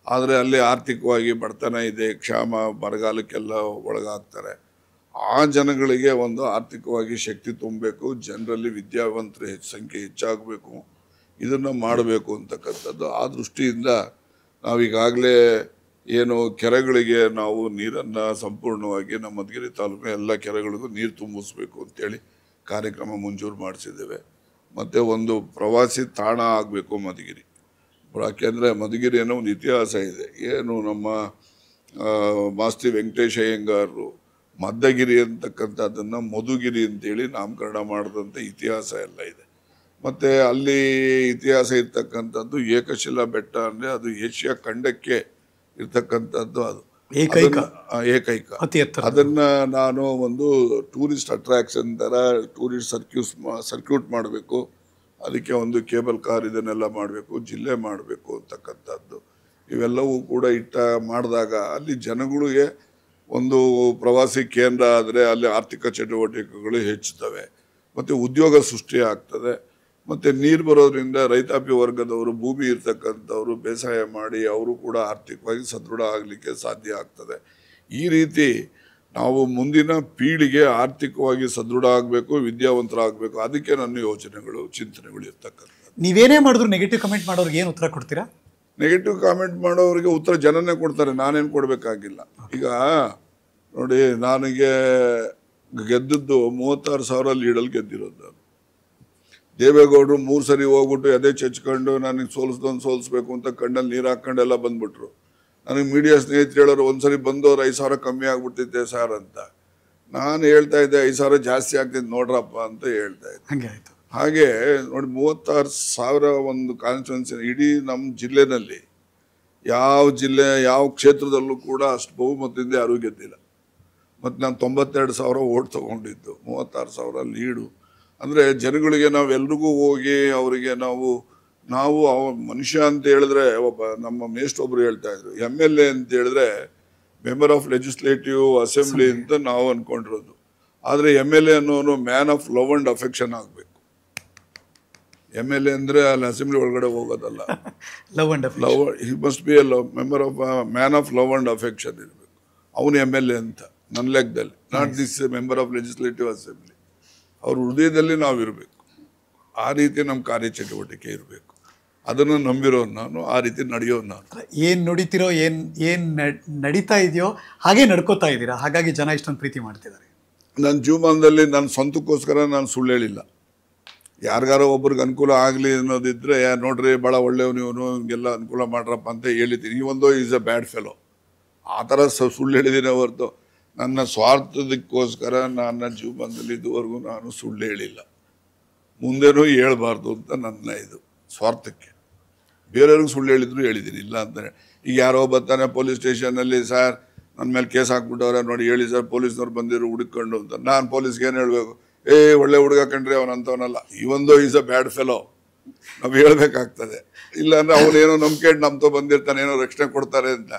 ಆದರೆ ಅಲ್ಲಿ ಆರ್ಥಿಕವಾಗಿ ಬಡತನ ಇದೆ, ಕ್ಷಾಮ, ಬರಗಾಲಕ್ಕೆಲ್ಲ ಒಳಗಾಗ್ತಾರೆ. ಆ ಜನಗಳಿಗೆ ಒಂದು ಆರ್ಥಿಕವಾಗಿ ಶಕ್ತಿ ತುಂಬಬೇಕು, ಜನರಲ್ಲಿ ವಿದ್ಯಾವಂತರ ಸಂಖ್ಯೆ ಹೆಚ್ಚಾಗಬೇಕು, ಇದನ್ನು ಮಾಡಬೇಕು ಅಂತಕ್ಕಂಥದ್ದು. ಆ ದೃಷ್ಟಿಯಿಂದ ನಾವೀಗಾಗಲೇ ಏನು ಕೆರೆಗಳಿಗೆ ನಾವು ನೀರನ್ನು ಸಂಪೂರ್ಣವಾಗಿ ನಮ್ಮ ಮಧುಗಿರಿ ತಾಲೂಕಿನ ಎಲ್ಲ ಕೆರೆಗಳಿಗೂ ನೀರು ತುಂಬಿಸ್ಬೇಕು ಅಂತೇಳಿ ಕಾರ್ಯಕ್ರಮ ಮಂಜೂರು ಮಾಡಿಸಿದ್ದೇವೆ. ಮತ್ತು ಒಂದು ಪ್ರವಾಸಿ ತಾಣ ಆಗಬೇಕು ಮಧುಗಿರಿ. ಯಾಕೆಂದರೆ ಮಧುಗಿರಿ ಅನ್ನೋ ಒಂದು ಇತಿಹಾಸ ಇದೆ. ಏನು ನಮ್ಮ ಮಾಸ್ತಿ ವೆಂಕಟೇಶ ಅಯ್ಯಂಗಾರರು ಮದ್ದಗಿರಿ ಅಂತಕ್ಕಂಥದ್ದನ್ನು ಮಧುಗಿರಿ ಅಂತೇಳಿ ನಾಮಕರಣ ಮಾಡಿದಂಥ ಇತಿಹಾಸ ಎಲ್ಲ ಇದೆ. ಮತ್ತು ಅಲ್ಲಿ ಇತಿಹಾಸ ಇರ್ತಕ್ಕಂಥದ್ದು ಏಕಶಿಲಾ ಬೆಟ್ಟ ಅಂದರೆ ಅದು ಏಷ್ಯಾ ಖಂಡಕ್ಕೆ ಇರ್ತಕ್ಕಂಥದ್ದು, ಅದು ಏಕೈಕ. ಅದನ್ನು ನಾನು ಒಂದು ಟೂರಿಸ್ಟ್ ಅಟ್ರಾಕ್ಷನ್ ಥರ ಟೂರಿಸ್ಟ್ ಸರ್ಕ್ಯೂಟ್ ಮಾಡಬೇಕು, ಅದಕ್ಕೆ ಒಂದು ಕೇಬಲ್ ಕಾರ್ ಇದನ್ನೆಲ್ಲ ಮಾಡಬೇಕು, ಜಿಲ್ಲೆ ಮಾಡಬೇಕು ಅಂತಕ್ಕಂಥದ್ದು. ಇವೆಲ್ಲವೂ ಕೂಡ ಮಾಡಿದಾಗ ಅಲ್ಲಿ ಜನಗಳಿಗೆ ಒಂದು ಪ್ರವಾಸಿ ಕೇಂದ್ರ ಆದರೆ ಅಲ್ಲಿ ಆರ್ಥಿಕ ಚಟುವಟಿಕೆಗಳು ಹೆಚ್ಚುತ್ತವೆ, ಮತ್ತು ಉದ್ಯೋಗ ಸೃಷ್ಟಿ ಆಗ್ತದೆ. ಮತ್ತು ನೀರು ಬರೋದ್ರಿಂದ ರೈತಾಪಿ ವರ್ಗದವರು, ಭೂಮಿ ಇರ್ತಕ್ಕಂಥವ್ರು ಬೇಸಾಯ ಮಾಡಿ ಅವರು ಕೂಡ ಆರ್ಥಿಕವಾಗಿ ಸದೃಢ ಆಗಲಿಕ್ಕೆ ಸಾಧ್ಯ ಆಗ್ತದೆ. ಈ ರೀತಿ ನಾವು ಮುಂದಿನ ಪೀಳಿಗೆ ಆರ್ಥಿಕವಾಗಿ ಸದೃಢ ಆಗಬೇಕು, ವಿದ್ಯಾವಂತರಾಗಬೇಕು. ಅದಕ್ಕೆ ನನ್ನ ಯೋಚನೆಗಳು, ಚಿಂತನೆಗಳು ಇರ್ತಕ್ಕಂಥದ್ದು. ನೀವೇನೇ ಮಾಡಿದ್ರು ನೆಗೆಟಿವ್ ಕಮೆಂಟ್ ಮಾಡೋರಿಗೆ ಏನು ಉತ್ತರ ಕೊಡ್ತೀರಾ? ನೆಗೆಟಿವ್ ಕಾಮೆಂಟ್ ಮಾಡೋರಿಗೆ ಉತ್ತರ ಜನನೇ ಕೊಡ್ತಾರೆ, ನಾನೇನು ಕೊಡಬೇಕಾಗಿಲ್ಲ. ಈಗ ನೋಡಿ, ನನಗೆ ಗೆದ್ದದ್ದು 36,000 ಲೀಡಲ್ಲಿ ಗೆದ್ದಿರೋದು ನಾನು. ದೇವೇಗೌಡರು 3 ಸರಿ ಹೋಗ್ಬಿಟ್ಟು ಎದೆ ಚೆಚ್ಕೊಂಡು ನನಗೆ ಸೋಲಿಸ್ಬೇಕು ಅಂತ ಕಣ್ಣಲ್ಲಿ ನೀರು ಹಾಕ್ಕೊಂಡು ಎಲ್ಲ ಬಂದ್ಬಿಟ್ರು. ನನಗೆ ಮೀಡಿಯಾ ಸ್ನೇಹಿತರು ಹೇಳೋರು, ಒಂದ್ಸರಿ ಬಂದವ್ರು 5,000 ಕಮ್ಮಿ ಆಗ್ಬಿಟ್ಟಿದ್ದೆ ಸರ್ ಅಂತ. ನಾನು ಹೇಳ್ತಾ ಇದ್ದೆ 5,000 ಜಾಸ್ತಿ ಆಗ್ತಿದ್ದು ನೋಡ್ರಪ್ಪ ಅಂತ ಹೇಳ್ತಾ ಇದ್ದೆ. ಹಾಗೆ ನೋಡಿ, 36,000 ಒಂದು ಕಾನ್ಸ್ಟಿಟ್ಯೂನ್ಸಿ ಇಡೀ ನಮ್ಮ ಜಿಲ್ಲೆನಲ್ಲಿ ಯಾವ ಕ್ಷೇತ್ರದಲ್ಲೂ ಕೂಡ ಅಷ್ಟು ಬಹುಮತದಿಂದ ಯಾರೂ ಗೆದ್ದಿಲ್ಲ. ಮತ್ತು ನಾನು 92,000 ಓಟ್ ತೊಗೊಂಡಿದ್ದು, 36,000 ಲೀಡು. ಅಂದರೆ ಜನಗಳಿಗೆ ನಾವೆಲ್ರಿಗೂ ಹೋಗಿ ಅವರಿಗೆ ನಾವು ಮನುಷ್ಯ ಅಂತ ಹೇಳಿದ್ರೆ, ಒಬ್ಬ ನಮ್ಮ ಮೇಷ್ಟ್ರೊಬ್ರು ಹೇಳ್ತಾ ಇದ್ರು, MLA ಅಂತ ಹೇಳಿದ್ರೆ ಮೆಂಬರ್ ಆಫ್ ಲೆಜಿಸ್ಲೇಟಿವ್ ಅಸೆಂಬ್ಲಿ ಅಂತ ನಾವು ಅಂದ್ಕೊಂಡಿರೋದು. ಆದರೆ MLA ಅನ್ನೋನು man of love and affection ಆಗಬೇಕು. MLA ಅಂದರೆ ಅಲ್ಲಿ ಅಸೆಂಬ್ಲಿ ಒಳಗಡೆ ಹೋಗೋದಲ್ಲ, he must be a member of man of love and affection ಇರಬೇಕು. ಅವನು MLA ಅಂತ ನನ್ನ ಲೆಕ್ಕದಲ್ಲಿ, not this member of legislative assembly. ಅವ್ರ ಹೃದಯದಲ್ಲಿ ನಾವು ಇರಬೇಕು. ಆ ರೀತಿ ನಮ್ಮ ಕಾರ್ಯಚಟುವಟಿಕೆ ಇರಬೇಕು. ಅದನ್ನು ನಂಬಿರೋನು ನಾನು, ಆ ರೀತಿ ನಡೆಯೋನು ನಾನು. ಏನು ನುಡಿತಿರೋ, ಏನು ನಡೀತಾ ಇದೆಯೋ ಹಾಗೆ ನಡ್ಕೋತಾ ಇದ್ದೀರಾ. ಹಾಗಾಗಿ ಜನ ಇಷ್ಟೊಂದು ಪ್ರೀತಿ ಮಾಡ್ತಿದ್ದಾರೆ. ನನ್ನ ಜೀವನದಲ್ಲಿ ನನ್ನ ಸ್ವಂತಕ್ಕೋಸ್ಕರ ನಾನು ಸುಳ್ಳು ಹೇಳಿಲ್ಲ. ಯಾರಿಗಾರೋ ಒಬ್ರಿಗೆ ಅನುಕೂಲ ಆಗಲಿ ಅನ್ನೋದಿದ್ರೆ, ನೋಡ್ರಿ ಭಾಳ ಒಳ್ಳೆಯವನು ಇವನು, ಹಿಂಗೆಲ್ಲ ಅನುಕೂಲ ಮಾಡ್ರಪ್ಪ ಅಂತ ಹೇಳಿದ್ದೀನಿ. ಇವೊಂದು ಈಸ್ ಅ ಬ್ಯಾಡ್ ಫೆಲೋ. ಆ ಥರ ಸುಳ್ಳು ಹೇಳಿದ್ದೀನಿ ಹೊರತು ನನ್ನ ಸ್ವಾರ್ಥದಕ್ಕೋಸ್ಕರ ನನ್ನ ಜೀವನದಲ್ಲಿ ಇದುವರೆಗೂ ನಾನು ಸುಳ್ಳು ಹೇಳಿಲ್ಲ. ಮುಂದೇನೂ ಹೇಳ್ಬಾರ್ದು ಅಂತ ನನ್ನ ಇದು ಸ್ವಾರ್ಥಕ್ಕೆ. ಬೇರೆಯವ್ರಿಗೆ ಸುಳ್ಳು ಹೇಳಿದ್ರು ಹೇಳಿದ್ದೀನಿ, ಇಲ್ಲ ಅಂತಾನೆ. ಈಗ ಯಾರೋ ಬರ್ತಾನೆ ಪೊಲೀಸ್ ಸ್ಟೇಷನಲ್ಲಿ, ಸರ್ ನನ್ನ ಮೇಲೆ ಕೇಸ್ ಹಾಕ್ಬಿಟ್ಟವ್ರೆ ನೋಡಿ, ಹೇಳಿ ಸರ್ ಪೊಲೀಸ್ನವ್ರು ಬಂದಿರು ಹುಡುಕೊಂಡು ಅಂತ. ನಾನು ಪೊಲೀಸ್ಗೆ ಏನು ಹೇಳಬೇಕು? ಒಳ್ಳೆ ಹುಡುಗ ಕಂಡ್ರಿ ಅವನಂತವನಲ್ಲ, ಇವೊಂದು ಈಸ್ ಅ ಬ್ಯಾಡ್ ಫೆಲೋ. ನಾವು ಹೇಳ್ಬೇಕಾಗ್ತದೆ. ಇಲ್ಲಾಂದ್ರೆ ಅವನೇನೋ ನಂಬಿಕೆ ನಮ್ತೋ ಬಂದಿರ್ತಾನೆ, ಏನೋ ರಕ್ಷಣೆ ಕೊಡ್ತಾರೆ ಅಂತ.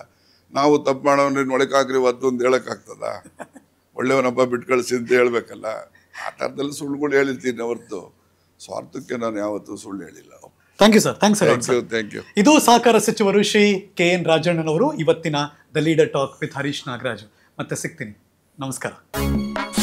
ನಾವು ತಪ್ಪು ಮಾಡೋನ್ರಿ ನೊಳಕಾಗ್ರಿ ಒತ್ತು ಅಂತ ಹೇಳೋಕ್ಕಾಗ್ತದ? ಒಳ್ಳೆಯವನಪ್ಪ ಬಿಟ್ಟು ಕಳಿಸಿ ಅಂತ ಹೇಳ್ಬೇಕಲ್ಲ. ಆ ಥರದಲ್ಲಿ ಸುಳ್ಳುಗಳು ಹೇಳಿರ್ತೀನಿ ಹೊರತು ಸ್ವಾರ್ಥಕ್ಕೆ ನಾನು ಯಾವತ್ತೂ ಸುಳ್ಳು ಹೇಳಿಲ್ಲ. Thank you sir. Thanks thank you. ಇದು ಸಹಕಾರ ಸಚಿವರು ಶ್ರೀ KN ರಾಜಣ್ಣನವರು ಇವತ್ತಿನ the leader talk with Harish Nagaraju. ಮತ್ತೆ ಸಿಗ್ತೀನಿ. ನಮಸ್ಕಾರ.